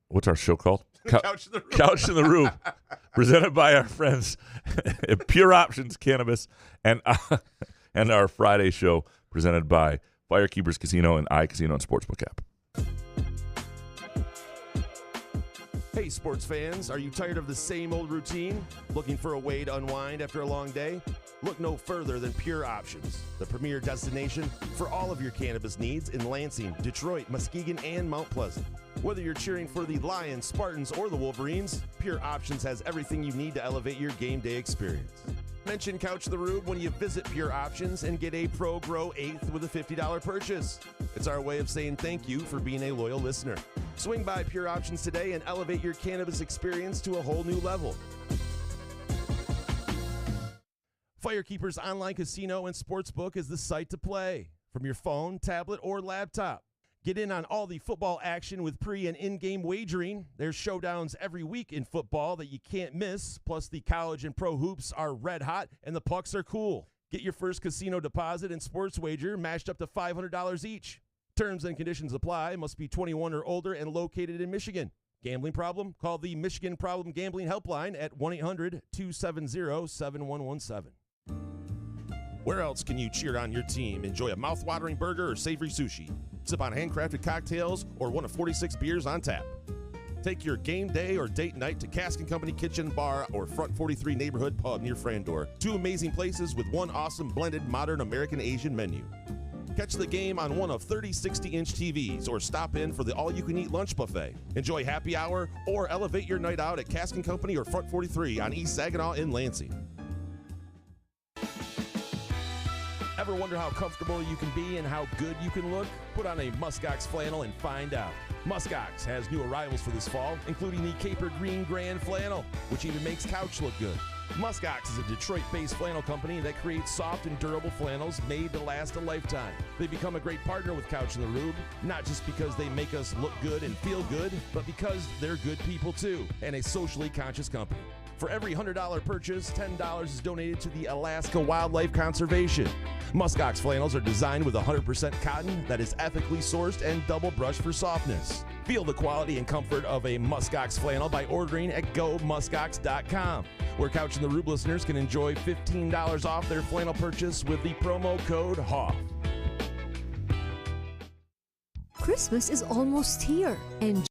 What's our show called? Couch in the Room. Couch in the Room, presented by our friends at Pure Options Cannabis, and our Friday show presented by Firekeepers Casino and iCasino and Sportsbook app. Hey, sports fans, are you tired of the same old routine? Looking for a way to unwind after a long day? Look no further than Pure Options, the premier destination for all of your cannabis needs in Lansing, Detroit, Muskegon, and Mount Pleasant. Whether you're cheering for the Lions, Spartans, or the Wolverines, Pure Options has everything you need to elevate your game day experience. Mention Couch the Rube when you visit Pure Options and get a Pro Grow 8th with a $50 purchase. It's our way of saying thank you for being a loyal listener. Swing by Pure Options today and elevate your cannabis experience to a whole new level. Firekeepers Online Casino and Sportsbook is the site to play from your phone, tablet, or laptop. Get in on all the football action with pre- and in-game wagering. There's showdowns every week in football that you can't miss. Plus, the college and pro hoops are red hot, and the pucks are cool. Get your first casino deposit and sports wager matched up to $500 each. Terms and conditions apply. Must be 21 or older and located in Michigan. Gambling problem? Call the Michigan Problem Gambling Helpline at 1-800-270-7117. Where else can you cheer on your team, enjoy a mouth-watering burger or savory sushi, sip on handcrafted cocktails, or one of 46 beers on tap? Take your game day or date night to Cask & Company Kitchen Bar or Front 43 Neighborhood Pub near Frandor. Two amazing places with one awesome blended modern American Asian menu. Catch the game on one of 30 60-inch TVs or stop in for the all-you-can-eat lunch buffet. Enjoy happy hour or elevate your night out at Cask & Company or Front 43 on East Saginaw in Lansing. Ever wonder how comfortable you can be and how good you can look? Put on a Muskox flannel and find out. Muskox has new arrivals for this fall, including the Caper Green Grand Flannel, which even makes couch look good. Muskox is a Detroit-based flannel company that creates soft and durable flannels made to last a lifetime. They become a great partner with Couch in the Rube, not just because they make us look good and feel good, but because they're good people too, and a socially conscious company. For every $100 purchase, $10 is donated to the Alaska Wildlife Conservation. Muskox flannels are designed with 100% cotton that is ethically sourced and double brushed for softness. Feel the quality and comfort of a Muskox flannel by ordering at GoMuskox.com. where Couch and the Rube listeners can enjoy $15 off their flannel purchase with the promo code HOFF. Christmas is almost here, and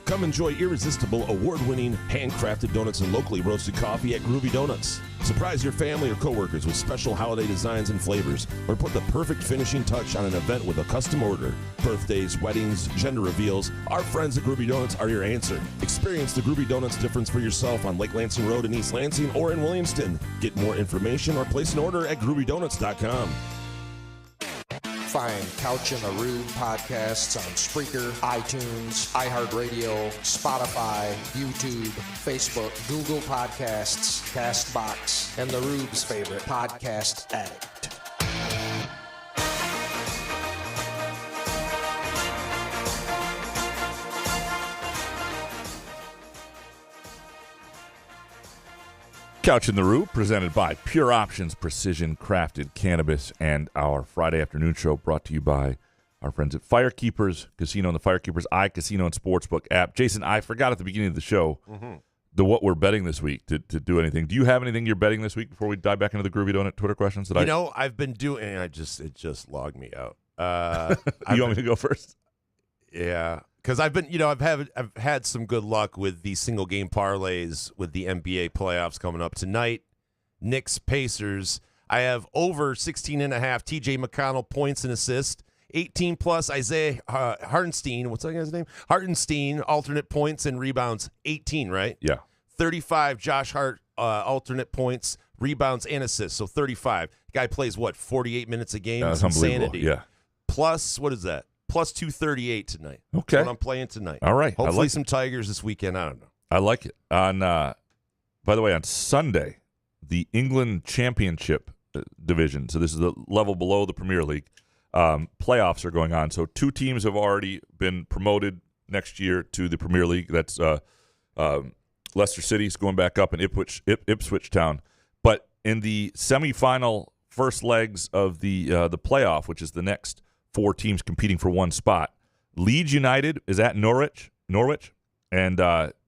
come enjoy irresistible, award-winning, handcrafted donuts and locally roasted coffee at Groovy Donuts. Surprise your family or coworkers with special holiday designs and flavors, or put the perfect finishing touch on an event with a custom order. Birthdays, weddings, gender reveals, our friends at Groovy Donuts are your answer. Experience the Groovy Donuts difference for yourself on Lake Lansing Road in East Lansing or in Williamston. Get more information or place an order at groovydonuts.com. Find Couch and the Rube podcasts on Spreaker, iTunes, iHeartRadio, Spotify, YouTube, Facebook, Google Podcasts, CastBox, and the Rube's favorite podcast addict. Couch in the Rube, presented by Pure Options Precision Crafted Cannabis, and our Friday afternoon show brought to you by our friends at Firekeepers Casino and the Firekeepers iCasino and Sportsbook app. Jason, I forgot at the beginning of the show what we're betting this week to do anything. Do you have anything you're betting this week before we dive back into the Groovy Donut Twitter questions? I've been doing. It just logged me out. You want me to go first? Yeah. Because I've had some good luck with the single game parlays with the NBA playoffs coming up tonight. Knicks Pacers. I have over 16.5 TJ McConnell points and assists. 18 plus Isaiah Hartenstein. What's that guy's name? Hartenstein alternate points and rebounds. 18, right? Yeah. 35 Josh Hart alternate points, rebounds and assists. So 35. Guy plays 48 minutes a game. That's unbelievable. Insanity. Yeah. Plus, what is that? Plus 238 tonight. Okay. That's what I'm playing tonight. All right. Hopefully some Tigers this weekend. I don't know. I like it. By the way, on Sunday, the England Championship division, so this is the level below the Premier League, playoffs are going on. So 2 teams have already been promoted next year to the Premier League. That's Leicester City's going back up and Ipswich Town. But in the semifinal first legs of the playoff, which is the next 4 teams competing for one spot, Leeds United is at Norwich, and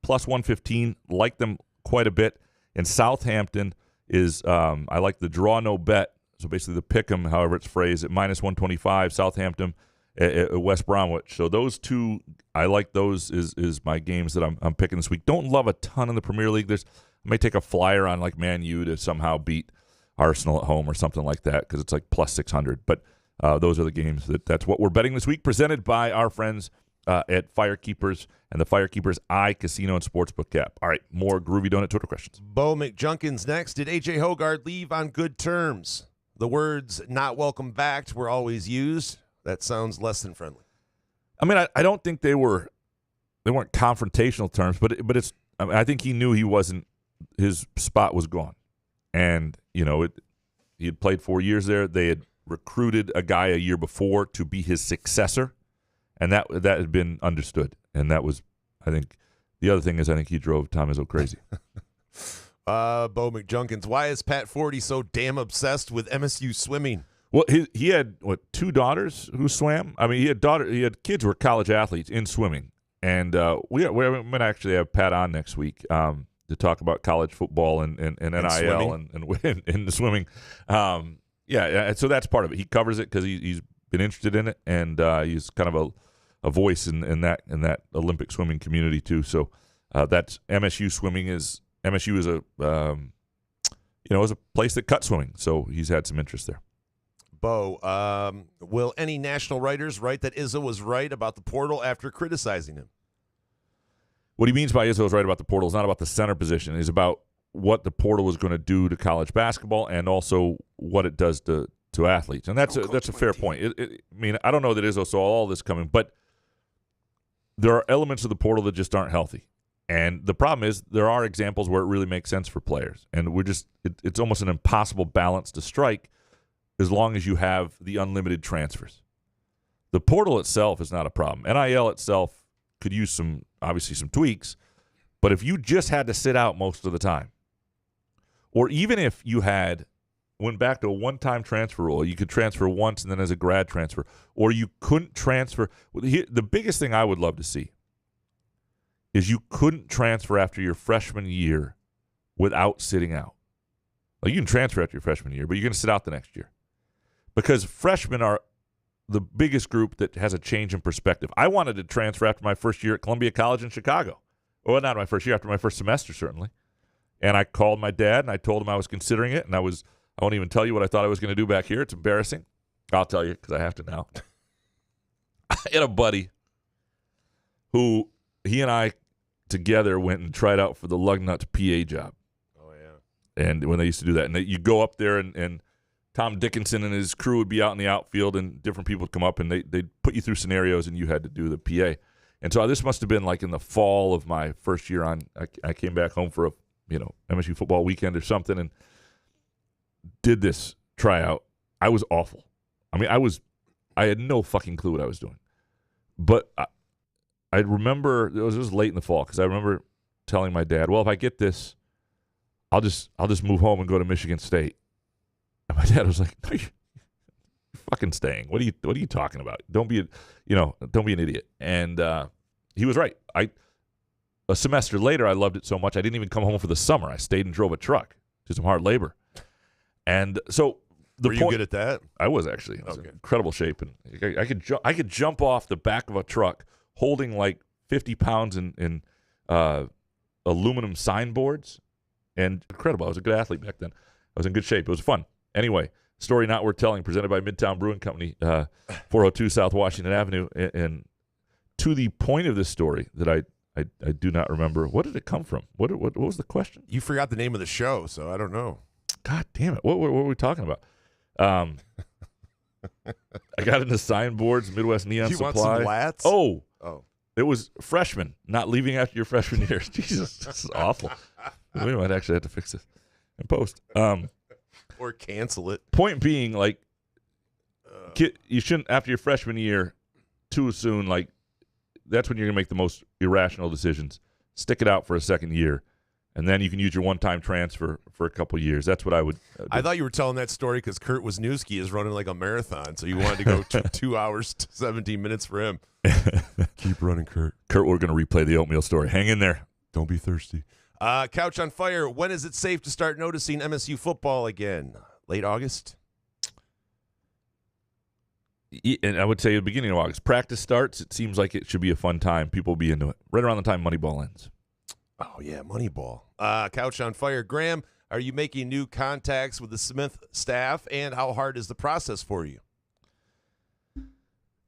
plus 115, like them quite a bit. And Southampton is, I like the draw no bet, so basically the pick 'em, however it's phrased, at minus 125, Southampton at West Bromwich. So those 2, I like those is my games that I'm picking this week. Don't love a ton in the Premier League. I may take a flyer on like Man U to somehow beat Arsenal at home or something like that because it's like plus 600. But those are the games that's what we're betting this week, presented by our friends at Firekeepers and the Firekeepers iCasino and Sportsbook app. All right, more Groovy Donut Twitter questions. Bo McJunkins next. Did A.J. Hogarth leave on good terms? The words "not welcome back" were always used. That sounds less than friendly. I mean, I don't think they weren't confrontational terms, but it's. I mean, I think he knew his spot was gone, and he had played 4 years there. They had recruited a guy a year before to be his successor, and that had been understood. And that was, I think, the other thing is I think he drove Tom Izzo crazy. Bo McJunkins, why is Pat Forty so damn obsessed with MSU swimming? Well, he had 2 daughters who swam. I mean, he had kids who were college athletes in swimming, and we're going to actually have Pat on next week to talk about college football and NIL and in the swimming. Yeah, so that's part of it. He covers it because he's been interested in it, and he's kind of a voice in that Olympic swimming community too. So that's MSU swimming is a is a place that cuts swimming. So he's had some interest there. Bo, will any national writers write that Izzo was right about the portal after criticizing him? What he means by Izzo is right about the portal is not about the center position. It's about what the portal is going to do to college basketball and also what it does to athletes. And that's a fair point. I mean, I don't know that Izzo saw all this coming, but there are elements of the portal that just aren't healthy. And the problem is there are examples where it really makes sense for players. And it's almost an impossible balance to strike as long as you have the unlimited transfers. The portal itself is not a problem. NIL itself could use some tweaks, but if you just had to sit out most of the time, or even if you went back to a one-time transfer rule, you could transfer once and then as a grad transfer, or you couldn't transfer. The biggest thing I would love to see is you couldn't transfer after your freshman year without sitting out. Like, you can transfer after your freshman year, but you're going to sit out the next year. Because freshmen are the biggest group that has a change in perspective. I wanted to transfer after my first year at Columbia College in Chicago. Well, not my first year, after my first semester, certainly. And I called my dad, and I told him I was considering it, and I won't even tell you what I thought I was going to do back here. It's embarrassing. I'll tell you because I have to now. I had a buddy who he and I together went and tried out for the Lugnuts PA job. Oh, yeah. And when they used to do that, and you go up there, and Tom Dickinson and his crew would be out in the outfield, and different people would come up, and they'd put you through scenarios, and you had to do the PA. And so this must have been like in the fall of my first year on. I came back home for a MSU football weekend or something, and did this tryout. I was awful. I mean, I had no fucking clue what I was doing. But I remember it was late in the fall, because I remember telling my dad, well, if I get this, I'll just move home and go to Michigan State. And my dad was like, no, you're fucking staying. What are you talking about? Don't be an idiot. And he was right. A semester later, I loved it so much I didn't even come home for the summer. I stayed and drove a truck, did some hard labor. And so were you good at that? I was actually. I was in incredible shape, and I could jump off the back of a truck holding like 50 pounds in aluminum signboards, and incredible. I was a good athlete back then. I was in good shape. It was fun. Anyway, story not worth telling, presented by Midtown Brewing Company, 402 South Washington Avenue. And to the point of this story that I do not remember, what did it come from? What was the question? You forgot the name of the show, so I don't know. God damn it. What were we talking about? I got into signboards, Midwest Neon you Supply. Want some lats? Oh. It was freshman, not leaving after your freshman year. Jesus, this is awful. We might actually have to fix this and post. Or cancel it. Point being, like, you shouldn't, after your freshman year, too soon, like, that's when you're going to make the most irrational decisions. Stick it out for a second year, and then you can use your one-time transfer for a couple years. That's what I would do. I thought you were telling that story because Kurt Wisniewski is running like a marathon, so you wanted to go 2 hours, 17 minutes for him. Keep running, Kurt. Kurt, we're going to replay the oatmeal story. Hang in there. Don't be thirsty. Couch on Fire, when is it safe to start noticing MSU football again? Late August? And I would say at the beginning of August. Practice starts. It seems like it should be a fun time. People will be into it. Right around the time Moneyball ends. Oh, yeah, Moneyball. Couch on Fire. Graham, are you making new contacts with the Smith staff, and how hard is the process for you?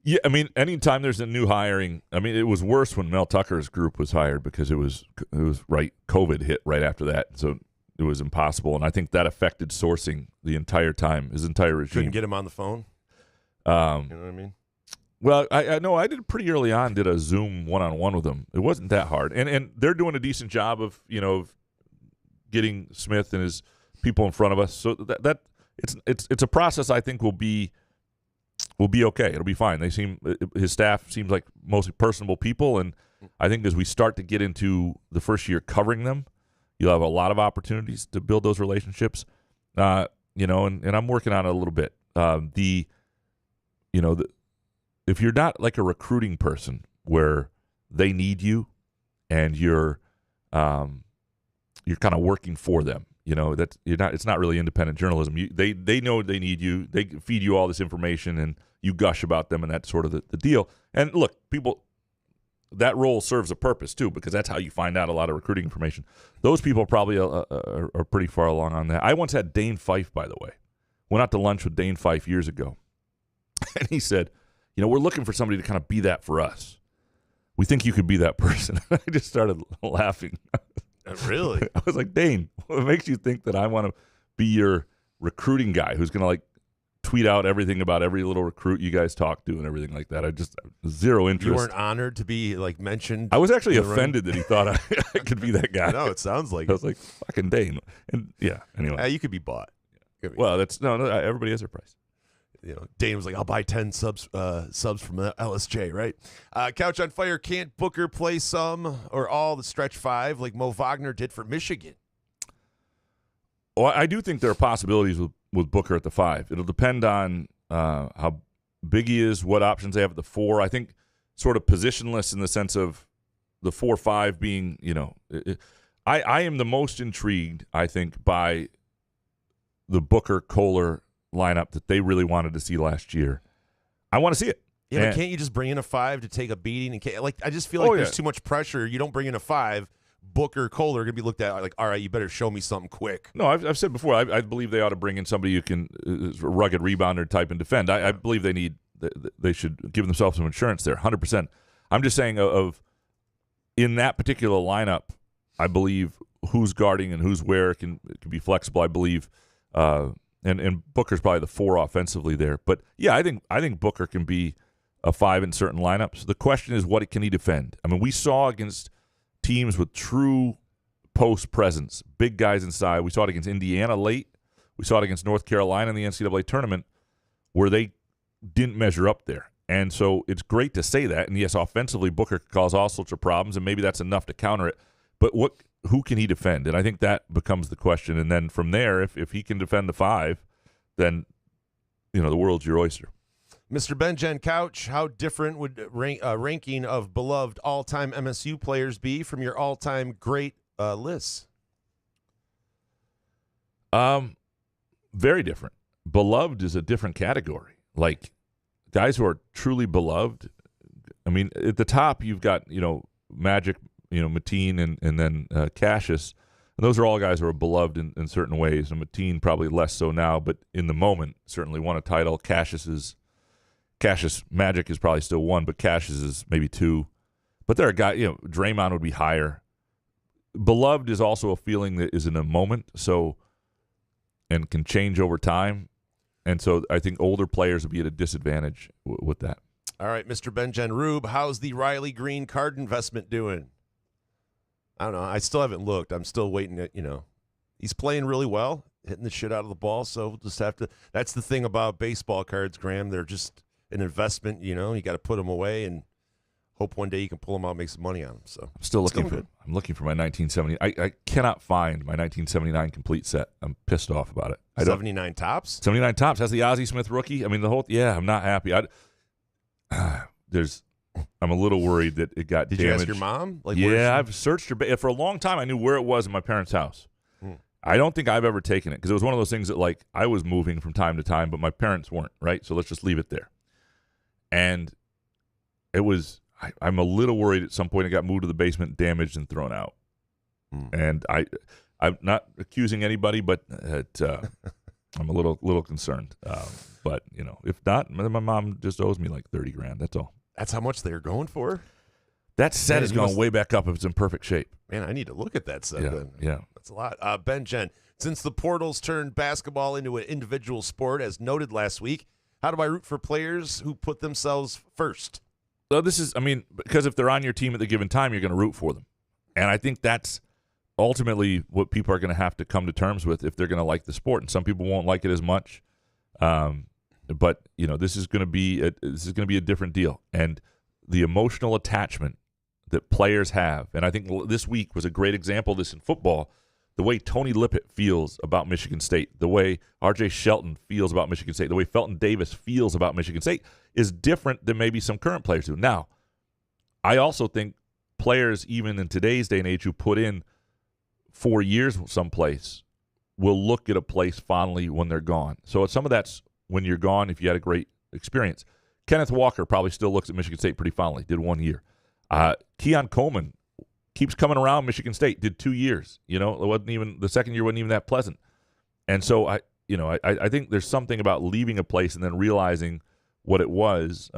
Yeah, I mean, anytime there's a new hiring, I mean, it was worse when Mel Tucker's group was hired because it was right, COVID hit right after that, so it was impossible, and I think that affected sourcing the entire time, his entire regime. Couldn't get him on the phone? You know what I mean? Well, I know I did pretty early on, did a Zoom one-on-one with him. It wasn't that hard, and they're doing a decent job of getting Smith and his people in front of us. So that it's a process I think will be okay. It'll be fine. His staff seems like mostly personable people, and I think as we start to get into the first year covering them, you'll have a lot of opportunities to build those relationships. And I'm working on it a little bit. If you're not like a recruiting person where they need you and you're kind of working for them, that it's not really independent journalism. They know they need you. They feed you all this information and you gush about them, and that's sort of the deal. And look, that role serves a purpose too, because that's how you find out a lot of recruiting information. Those people probably are pretty far along on that. I once had Dane Fife, by the way. Went out to lunch with Dane Fife years ago. And he said, we're looking for somebody to kind of be that for us. We think you could be that person. I just started laughing. Really? I was like, Dane, what makes you think that I want to be your recruiting guy who's going to like tweet out everything about every little recruit you guys talk to and everything like that? I just zero interest. You weren't honored to be like mentioned? I was actually offended that he thought I could be that guy. No, it sounds like I was like, fucking Dane. And yeah, anyway. You could be bought. Well, that's no, everybody has their price. Dane was like, I'll buy 10 subs from LSJ, right? Couch on Fire, can't Booker play some or all the stretch five like Mo Wagner did for Michigan? Well, I do think there are possibilities with Booker at the 5. It'll depend on how big he is, what options they have at the 4. I think sort of positionless in the sense of the 4-5 being, I am the most intrigued, I think, by the Booker-Kohler lineup that they really wanted to see last year. I want to see it. Yeah, but can't you just bring in a 5 to take a beating? I just feel like there's too much pressure. You don't bring in a 5, Booker, Kohler are going to be looked at like, all right, you better show me something quick. No, I've said before, I believe they ought to bring in somebody who can rugged rebounder type and defend. I believe they should give themselves some insurance there, 100%. I'm just saying in that particular lineup, I believe who's guarding and who's where can be flexible. I believe, and Booker's probably the 4 offensively there. But yeah, I think Booker can be a 5 in certain lineups. The question is, what can he defend? I mean, we saw against teams with true post presence, big guys inside. We saw it against Indiana late. We saw it against North Carolina in the NCAA tournament, where they didn't measure up there. And so it's great to say that. And yes, offensively, Booker could cause all sorts of problems, and maybe that's enough to counter it. But who can he defend? And I think that becomes the question. And then from there, if he can defend the 5, then the world's your oyster. Mr. Benjen Couch, how different would ranking of beloved all-time MSU players be from your all-time great lists? Very different. Beloved is a different category. Like guys who are truly beloved. I mean, at the top you've got Magic, Mateen, and then Cassius. And those are all guys who are beloved in certain ways. And Mateen probably less so now, but in the moment certainly won a title. Cassius Magic is probably still 1, but Cassius is maybe 2. But there are guys, Draymond would be higher. Beloved is also a feeling that is in a moment, and can change over time. And so I think older players would be at a disadvantage with that. All right, Mr. Benjen Rube, how's the Riley Green card investment doing? I don't know. I still haven't looked. I'm still waiting. He's playing really well, hitting the shit out of the ball. So we'll just have to. That's the thing about baseball cards, Graham. They're just an investment. You got to put them away and hope one day you can pull them out and make some money on them. So I'm still looking for. I'm looking for my 1970. I cannot find my 1979 complete set. I'm pissed off about it. 79 Tops. 79 Tops has the Ozzie Smith rookie. I mean, the whole. Yeah, I'm not happy. I'm a little worried that it got damaged. Did you ask your mom? I've searched her for a long time. I knew where it was in my parents' house. I don't think I've ever taken it because it was one of those things that I was moving from time to time, but my parents weren't, right? So let's just leave it there. And it was. I'm a little worried at some point it got moved to the basement, damaged, and thrown out. And I'm not accusing anybody, but I'm a little concerned. But if not, my mom just owes me like $30,000. That's all. That's how much they're going for? That set is going way back up if it's in perfect shape. Man, I need to look at that set then. Yeah. That's a lot. Benjen, since the portals turned basketball into an individual sport, as noted last week, how do I root for players who put themselves first? So because if they're on your team at the given time, you're going to root for them. And I think that's ultimately what people are going to have to come to terms with if they're going to like the sport. And some people won't like it as much. But this is going to be a different deal, and the emotional attachment that players have. And I think this week was a great example of this in football. The way Tony Lippett feels about Michigan State, the way R.J. Shelton feels about Michigan State, the way Felton Davis feels about Michigan State is different than maybe some current players do. Now, I also think players, even in today's day and age, who put in 4 years someplace, will look at a place fondly when they're gone. So some of that's when you're gone if you had a great experience. Kenneth Walker probably still looks at Michigan State pretty fondly, did 1 year. Keon Coleman keeps coming around Michigan State, did 2 years. It wasn't even the second year wasn't even that pleasant. And so I think there's something about leaving a place and then realizing what it was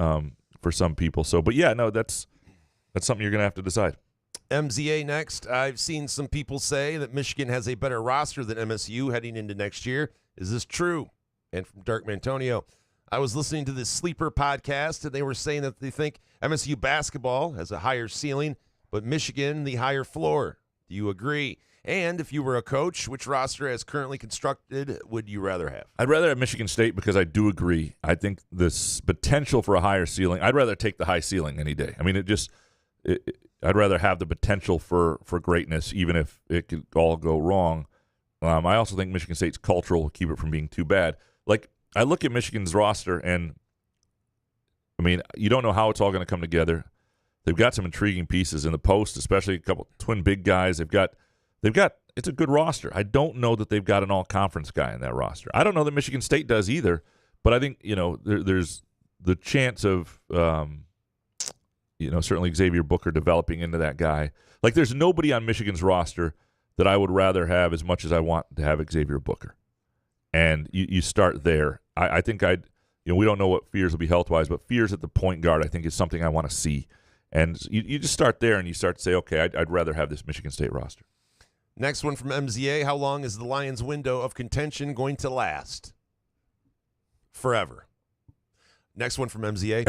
for some people. So, but yeah, no, that's something you're going to have to decide. MZA next. I've seen some people say that Michigan has a better roster than MSU heading into next year. Is this true? And from Dark Mantonio, I was listening to this Sleeper podcast, and they were saying that they think MSU basketball has a higher ceiling, but Michigan the higher floor. Do you agree? And if you were a coach, which roster as currently constructed would you rather have? I'd rather have Michigan State because I do agree. I think this potential for a higher ceiling, I'd rather take the high ceiling any day. I mean, I'd rather have the potential for greatness, even if it could all go wrong. I also think Michigan State's cultural will keep it from being too bad. Like, I look at Michigan's roster, and, I mean, you don't know how it's all going to come together. They've got some intriguing pieces in the post, especially a couple twin big guys. They've got. It's a good roster. I don't know that they've got an all-conference guy in that roster. I don't know that Michigan State does either, but I think there's the chance of certainly Xavier Booker developing into that guy. Like there's nobody on Michigan's roster that I would rather have as much as I want to have Xavier Booker. And you start there. I think we don't know what Fears will be health-wise, but Fears at the point guard I think is something I want to see. And you just start there and you start to say, okay, I'd rather have this Michigan State roster. Next one from MZA. How long is the Lions' window of contention going to last? Forever. Next one from MZA.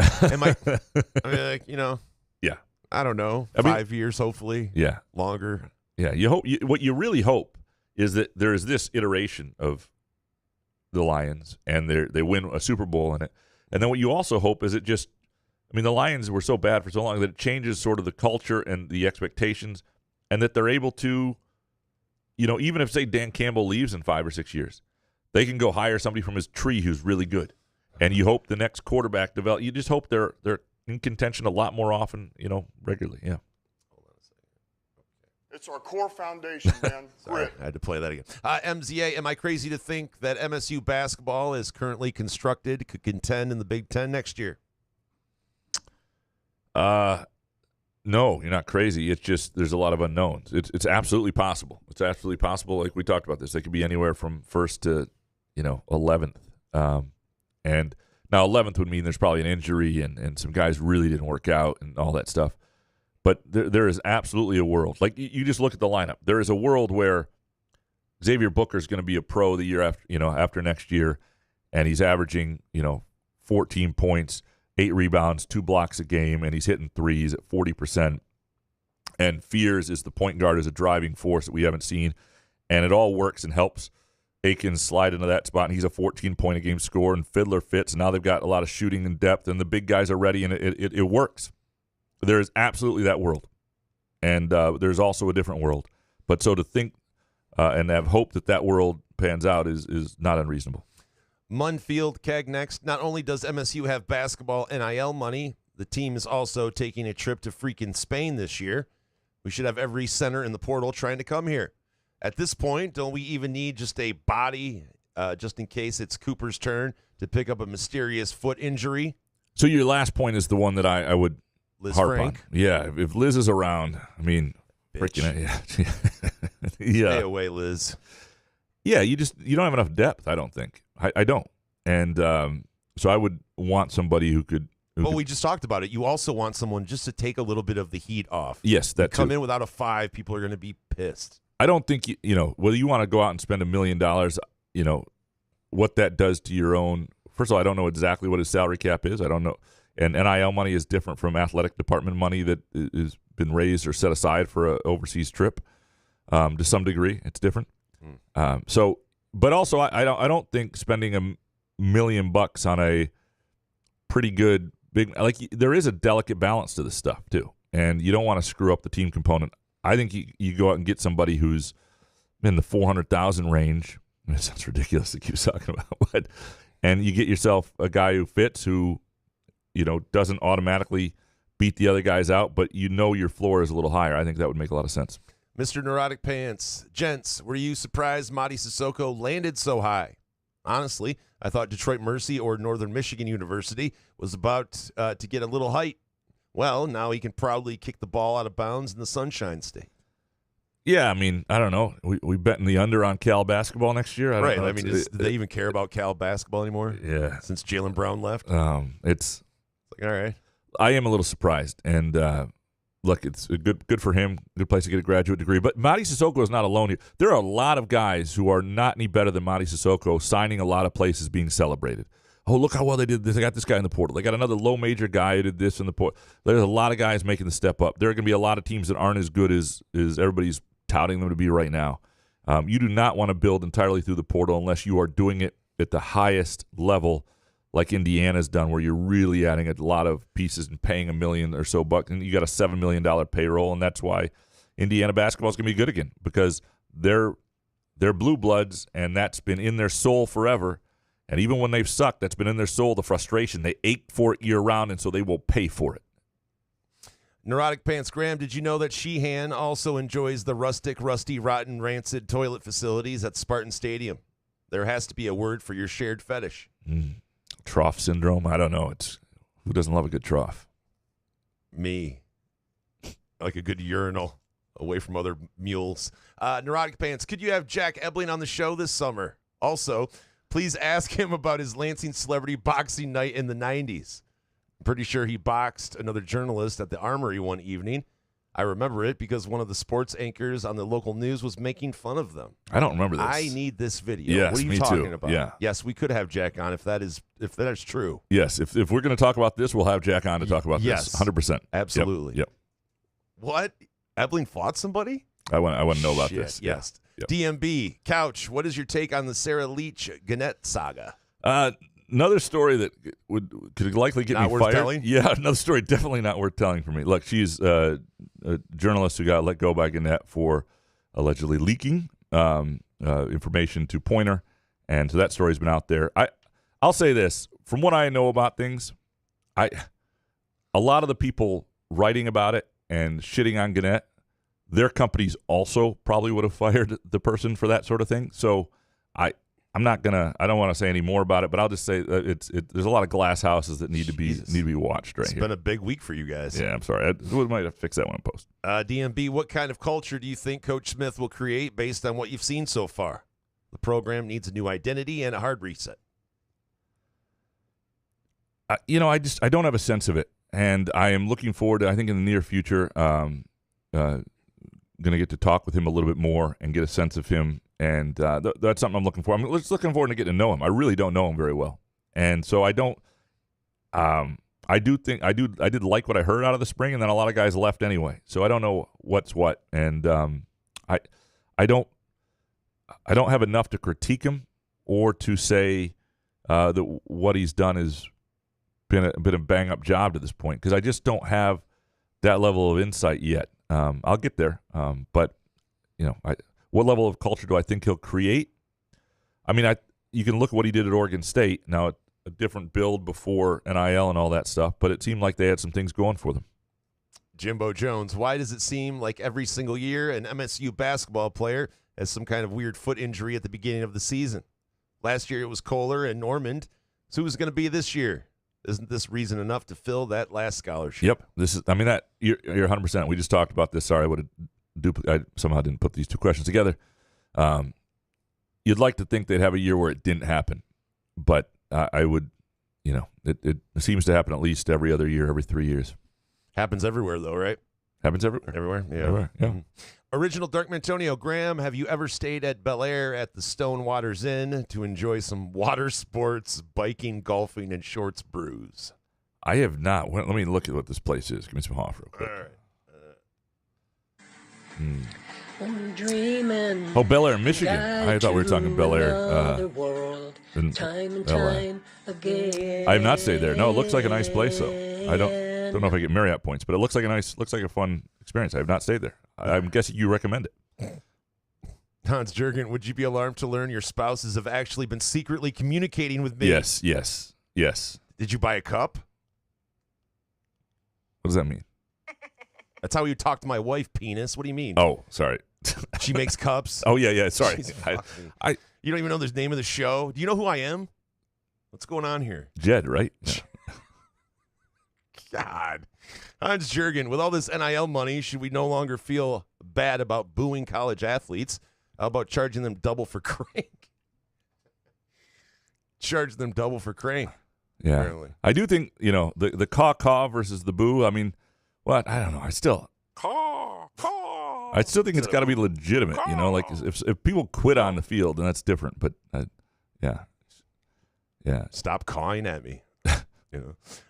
Yeah. I don't know. 5 years, hopefully. Yeah. Longer. Yeah. What you really hope is that there is this iteration of the Lions and they win a Super Bowl in it. And then what you also hope is the Lions were so bad for so long that it changes sort of the culture and the expectations, and that they're able to, even if, say, Dan Campbell leaves in 5 or 6 years, they can go hire somebody from his tree who's really good. And you hope the next quarterback develop. You just hope they're in contention a lot more often, regularly. Yeah. It's our core foundation, man. Sorry, I had to play that again. MZA, am I crazy to think that MSU basketball is currently constructed could contend in the Big Ten next year? No, you're not crazy. It's just there's a lot of unknowns. It's absolutely possible. It's absolutely possible. Like we talked about this, they could be anywhere from 1st to 11th. And now 11th would mean there's probably an injury and some guys really didn't work out and all that stuff. But there is absolutely a world. Like you just look at the lineup. There is a world where Xavier Booker is going to be a pro the year after next year, and he's averaging 14 points, 8 rebounds, 2 blocks a game, and he's hitting threes at 40%. And Fears is the point guard as a driving force that we haven't seen, and it all works and helps Aikens slide into that spot, and he's a 14-point-a-game scorer, and Fiddler fits, and now they've got a lot of shooting and depth, and the big guys are ready, and it works. There is absolutely that world, and there's also a different world. But so to think and have hope that world pans out is not unreasonable. Munfield, Keg next. Not only does MSU have basketball NIL money, the team is also taking a trip to freaking Spain this year. We should have every center in the portal trying to come here. At this point, don't we even need just a body just in case it's Cooper's turn to pick up a mysterious foot injury? So your last point is the one that I would Liz harp Frank. on. Yeah, if Liz is around, freaking yeah. Stay away, Liz. Yeah, you don't have enough depth, I don't think. I don't. And so I would want somebody who could. We just talked about it. You also want someone just to take a little bit of the heat off. Yes, that come in without a 5, people are going to be pissed. I don't think, whether you want to go out and spend $1 million, what that does to your own. First of all, I don't know exactly what his salary cap is. I don't know. And NIL money is different from athletic department money that has been raised or set aside for an overseas trip. To some degree, it's different. But also, I don't think spending $1 million on a pretty good big, there is a delicate balance to this stuff too, and you don't want to screw up the team component. I think you go out and get somebody who's in the 400,000 range. It sounds ridiculous to keep talking about, and you get yourself a guy who fits, who doesn't automatically beat the other guys out, but your floor is a little higher. I think that would make a lot of sense. Mr. Neurotic Pants, gents, were you surprised Mady Sissoko landed so high? Honestly, I thought Detroit Mercy or Northern Michigan University was about to get a little height. Well, now he can proudly kick the ball out of bounds in the Sunshine State. Yeah, I don't know. We betting the under on Cal basketball next year? I don't know. Do they even care about Cal basketball anymore? Yeah. Since Jaylen Brown left? It's all right. I am a little surprised, and look, it's good for him. Good place to get a graduate degree. But Mady Sissoko is not alone here. There are a lot of guys who are not any better than Mady Sissoko signing a lot of places being celebrated. Oh, look how well they did this. They got this guy in the portal. They got another low major guy who did this in the portal. There's a lot of guys making the step up. There are going to be a lot of teams that aren't as good as everybody's touting them to be right now. You do not want to build entirely through the portal unless you are doing it at the highest level, like Indiana's done, where you're really adding a lot of pieces and paying $1 million or so bucks, and you got a $7 million payroll, and that's why Indiana basketball is going to be good again, because they're blue bloods, and that's been in their soul forever. And even when they've sucked, that's been in their soul, the frustration. They ache for it year-round, and so they will pay for it. Neurotic Pants Graham, did you know that Sheehan also enjoys the rustic, rusty, rotten, rancid toilet facilities at Spartan Stadium? There has to be a word for your shared fetish. Trough syndrome? I don't know. Who doesn't love a good trough? Me. Like a good urinal away from other mules. Neurotic Pants, could you have Jack Ebling on the show this summer? Also, please ask him about his Lansing celebrity boxing night in the 90s. I'm pretty sure he boxed another journalist at the Armory one evening. I remember it because one of the sports anchors on the local news was making fun of them. I don't remember this. I need this video. Yes, what are you me talking too. about? Yeah. Yes, we could have Jack on if that is true. Yes, if we're going to talk about this, we'll have Jack on to talk about this. 100%. Absolutely. Yep. What? Ebling fought somebody? I want to know about this. Yes. Yep. DMB, Couch, what is your take on the Sarah Leach Gannett saga? Another story that could likely get Not me worth fired. telling? Yeah, another story definitely not worth telling for me. Look, she's a journalist who got let go by Gannett for allegedly leaking information to Pointer, and so that story's been out there. I'll say this, from what I know about things, a lot of the people writing about it and shitting on Gannett, their companies also probably would have fired the person for that sort of thing. So I don't want to say any more about it, but I'll just say that there's a lot of glass houses that need to be watched right It's here. been a big week for you guys. Yeah, I'm sorry. We might have to fix that one in post. DMB, what kind of culture do you think Coach Smith will create based on what you've seen so far? The program needs a new identity and a hard reset. I don't have a sense of it, and I am looking forward to, I think in the near future, going to get to talk with him a little bit more and get a sense of him. And that's something I'm looking for. I'm just looking forward to getting to know him. I really don't know him very well, and so I don't. I did like what I heard out of the spring, and then a lot of guys left anyway. So I don't know what's what, and I don't have enough to critique him or to say that what he's done has been a bang up job to this point, because I just don't have that level of insight yet. I'll get there, but what level of culture do I think he'll create? I mean, you can look at what he did at Oregon State. Now, a different build before NIL and all that stuff, but it seemed like they had some things going for them. Jimbo Jones, why does it seem like every single year an MSU basketball player has some kind of weird foot injury at the beginning of the season? Last year it was Kohler and Normand. So who's going to be this year? Isn't this reason enough to fill that last scholarship? Yep. You're 100%. We just talked about this. Sorry, I somehow didn't put these two questions together. You'd like to think they'd have a year where it didn't happen, but I would, it seems to happen at least every other year, every 3 years. Happens everywhere, though, right? Happens everywhere. Everywhere, yeah. Everywhere, yeah. Mm-hmm. Original Dark Antonio Graham, have you ever stayed at Bel Air at the Stone Waters Inn to enjoy some water sports, biking, golfing, and shorts brews? I have not. Let me look at what this place is. Give me some Hoff real quick. All right. I'm dreaming. Oh, Bel Air, Michigan. I thought we were talking Bel Air. Time and time again. I have not stayed there. No, it looks like a nice place though. I don't know if I get Marriott points, but it looks like a fun experience. I have not stayed there. I'm guessing you recommend it. Hans Jurgen, would you be alarmed to learn your spouses have actually been secretly communicating with me? Yes. Did you buy a cup? What does that mean? That's how you talk to my wife, penis. What do you mean? Oh, sorry. She makes cups. Oh, yeah. Sorry. You don't even know the name of the show. Do you know who I am? What's going on here? Jed, right? Yeah. God. Hans Jurgen, with all this NIL money, should we no longer feel bad about booing college athletes? How about charging them double for crank? Charge them double for crank. Yeah. Apparently. I do think, the caw versus the boo, I mean, what? I don't know. I still think it's got to be legitimate, like if people quit on the field, then that's different. But yeah. Stop cawing at me.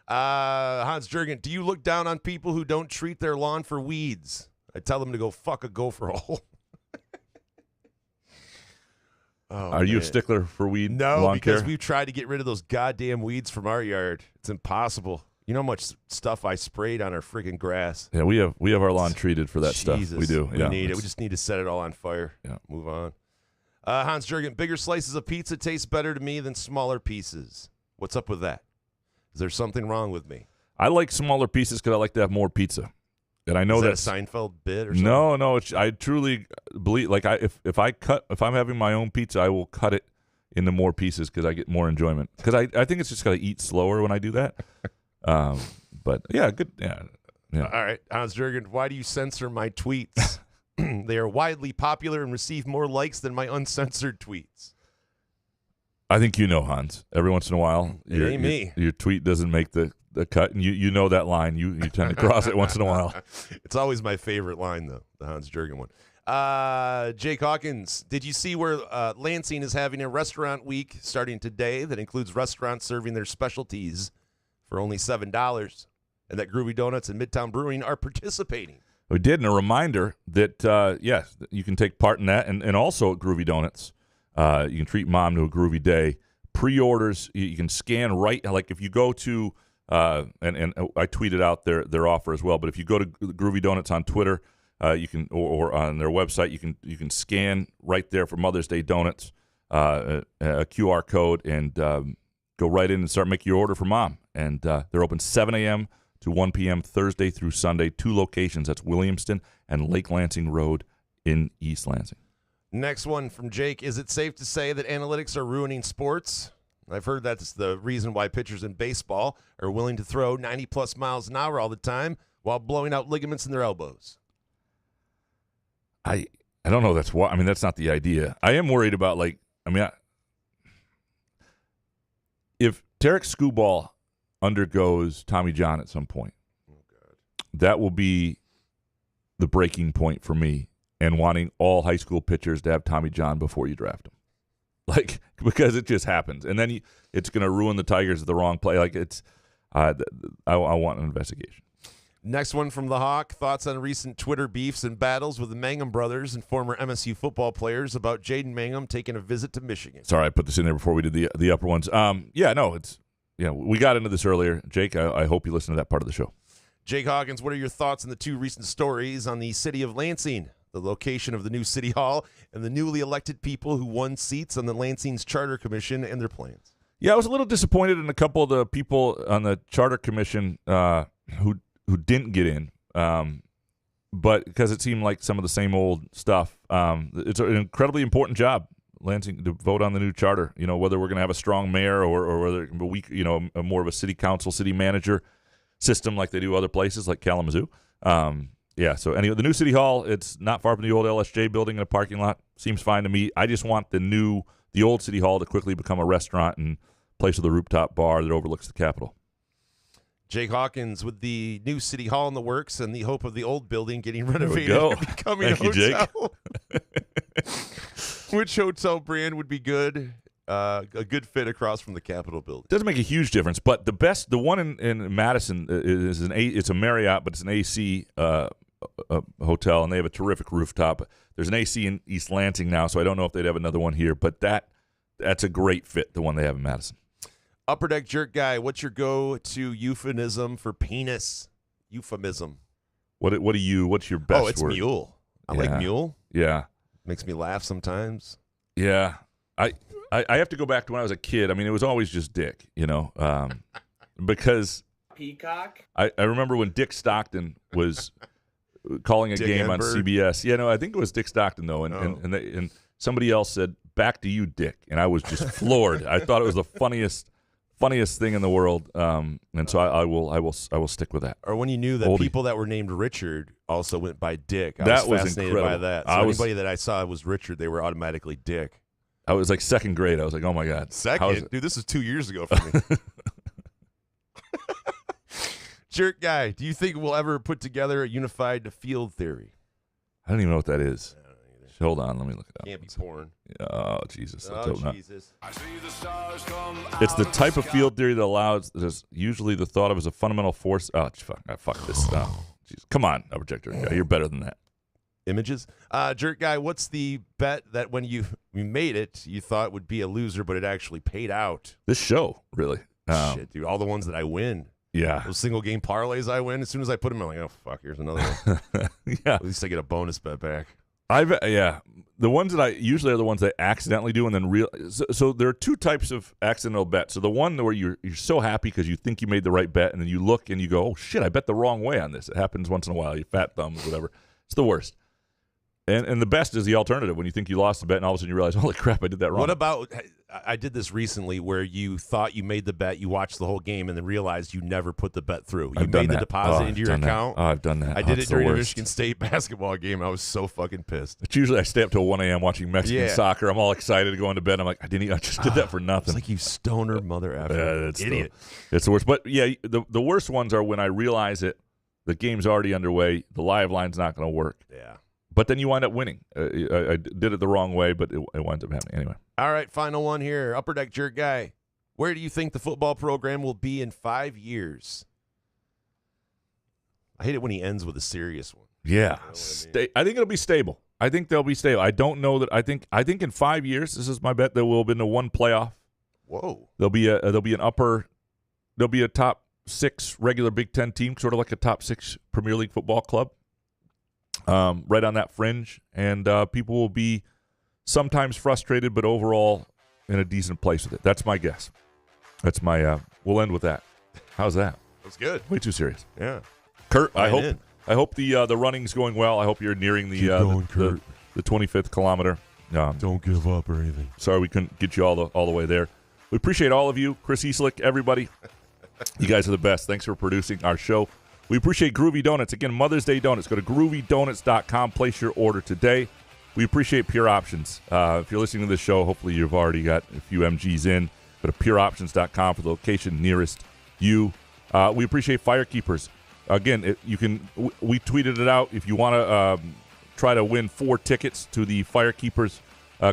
Hans Jurgen, do you look down on people who don't treat their lawn for weeds? I tell them to go fuck a gopher hole. Are you a stickler for weed? No, lawn because care? we've tried to get rid of those goddamn weeds from our yard. It's impossible. You know how much stuff I sprayed on our friggin' grass? Yeah, we have our lawn treated for that stuff. We do. We need it. We just need to set it all on fire. Yeah. Move on. Hans Jurgen, bigger slices of pizza taste better to me than smaller pieces. What's up with that? Is there something wrong with me? I like smaller pieces because I like to have more pizza. And I know is that a that's Seinfeld bit or something? no. I truly believe, like, if I'm having my own pizza, I will cut it into more pieces because I get more enjoyment. Because I think it's just got to eat slower when I do that. But yeah, good. Yeah. All right, Hans Jurgen, why do you censor my tweets? They are widely popular and receive more likes than my uncensored tweets. I think Hans. Every once in a while, your tweet doesn't make the cut, and you know that line. You tend to cross it once in a while. It's always my favorite line, though, the Hans Jurgen one. Jake Hawkins, did you see where Lansing is having a restaurant week starting today that includes restaurants serving their specialties for only $7, and that Groovy Donuts and Midtown Brewing are participating? We did, and a reminder that, yes, you can take part in that, and also at Groovy Donuts. You can treat Mom to a groovy day. Pre-orders, you can scan right, like if you go to, and I tweeted out their offer as well, but if you go to Groovy Donuts on Twitter, you can, or on their website, you can scan right there for Mother's Day donuts, a QR code, and go right in and start making your order for Mom. And they're open 7 a.m. to 1 p.m. Thursday through Sunday. 2 locations. That's Williamston and Lake Lansing Road in East Lansing. Next one from Jake. Is it safe to say that analytics are ruining sports? I've heard that's the reason why pitchers in baseball are willing to throw 90-plus miles an hour all the time while blowing out ligaments in their elbows. I don't know. That's why. I mean, that's not the idea. I am worried about, like, if Tarek Skubal undergoes Tommy John at some point, that will be the breaking point for me, and wanting all high school pitchers to have Tommy John before you draft them. Like, because it just happens. And then it's going to ruin the Tigers at the wrong play. Like, I want an investigation. Next one from the Hawk. Thoughts on recent Twitter beefs and battles with the Mangum brothers and former MSU football players about Jaden Mangum taking a visit to Michigan. Sorry, I put this in there before we did the upper ones. We got into this earlier. Jake, I hope you listened to that part of the show. Jake Hawkins, what are your thoughts on the 2 recent stories on the city of Lansing, the location of the new city hall, and the newly elected people who won seats on the Lansing's Charter Commission and their plans? Yeah, I was a little disappointed in a couple of the people on the Charter Commission who didn't get in, but because it seemed like some of the same old stuff. It's an incredibly important job, Lansing, to vote on the new charter. You know, whether we're going to have a strong mayor or whether a more of a city council, city manager system like they do other places like Kalamazoo. So anyway, the new city hall, it's not far from the old LSJ building in a parking lot. Seems fine to me. I just want the old city hall to quickly become a restaurant and place with a rooftop bar that overlooks the Capitol. Jake Hawkins, with the new city hall in the works and the hope of the old building getting renovated and becoming Thank a you, hotel. Jake. Which hotel brand would be good? A good fit across from the Capitol building. Doesn't make a huge difference, but the one in Madison it's a Marriott, but it's an AC hotel, and they have a terrific rooftop. There's an AC in East Lansing now, so I don't know if they'd have another one here, but that's a great fit, the one they have in Madison. Upper Deck Jerk Guy, what's your go-to euphemism for penis? Euphemism. What's your best word? Oh, it's mule. I like mule. Yeah. Makes me laugh sometimes. Yeah. I have to go back to when I was a kid. I mean, it was always just Dick, because Peacock. I remember when Dick Stockton was calling a Dick game on Enberg? CBS. Yeah, no, I think it was Dick Stockton though, and somebody else said, "Back to you, Dick," and I was just floored. I thought it was the funniest thing in the world, and so I will stick with that. Or when you knew that people that were named Richard also went by Dick. I was fascinated by incredible. that. So anybody that I saw was Richard, they were automatically Dick. I was like second grade. I was like, oh my God. Second? Dude, this is 2 years ago for me. Jerk Guy, do you think we'll ever put together a unified field theory? I don't even know what that is. Hold on, let me look it up. Can't be porn. Oh, Jesus. Oh, Jesus. It's the type of field theory that allows, there's usually the thought of as a fundamental force. Oh, fuck this. Jeez. Come on, Upper Deck Jerk Guy. You're better than that. Images. Jerk Guy, what's the bet that when you made it, you thought would be a loser, but it actually paid out? This show, really. Shit, dude. All the ones that I win. Yeah. Those single game parlays I win, as soon as I put them, I'm like, oh, fuck, here's another one. Yeah. At least I get a bonus bet back. the ones that I usually are the ones that I accidentally do, and then so there are two types of accidental bets. So the one where you're so happy because you think you made the right bet, and then you look and you go, oh shit, I bet the wrong way on this. It happens once in a while. You fat thumbs, whatever. It's the worst. And the best is the alternative when you think you lost the bet and all of a sudden you realize, holy crap, I did that wrong. What about, I did this recently where you thought you made the bet, you watched the whole game, and then realized you never put the bet through. You made the deposit into your account. Oh, I've done that. I did it during a Michigan State basketball game. I was so fucking pissed. It's usually I stay up till 1 a.m. watching Mexican soccer. I'm all excited to go into bed. I'm like, I just did that for nothing. It's like you stoner mother effer. Idiot. It's the worst. But yeah, the worst ones are when I realize it, the game's already underway, the live line's not going to work. Yeah. But then you wind up winning. I did it the wrong way, but it winds up happening anyway. All right, final one here. Upper Deck Jerk Guy. Where do you think the football program will be in 5 years? I hate it when he ends with a serious one. Yeah. I think it'll be stable. I think they'll be stable. I don't know that. I think in 5 years, this is my bet, there will have been a one playoff. Whoa. There'll be a top 6 regular Big Ten team, sort of like a top 6 Premier League football club. Right on that fringe, and people will be sometimes frustrated, but overall in a decent place with it. That's my guess. That's my. We'll end with that. How's that? That's good. Way too serious. Yeah, Kurt. I hope the running's going well. I hope you're nearing the 25th kilometer. Don't give up or anything. Sorry we couldn't get you all the way there. We appreciate all of you, Chris Easlick, everybody. You guys are the best. Thanks for producing our show. We appreciate Groovy Donuts. Again, Mother's Day Donuts. Go to groovydonuts.com. Place your order today. We appreciate Pure Options. If you're listening to this show, hopefully you've already got a few MGs in. Go to pureoptions.com for the location nearest you. We appreciate Firekeepers. Again, we tweeted it out. If you want to try to win 4 tickets to the Firekeepers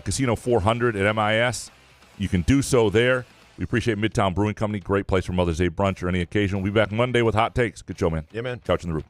Casino 400 at MIS, you can do so there. We appreciate Midtown Brewing Company. Great place for Mother's Day brunch or any occasion. We'll be back Monday with hot takes. Good show, man. Yeah, man. Couch in the Roof.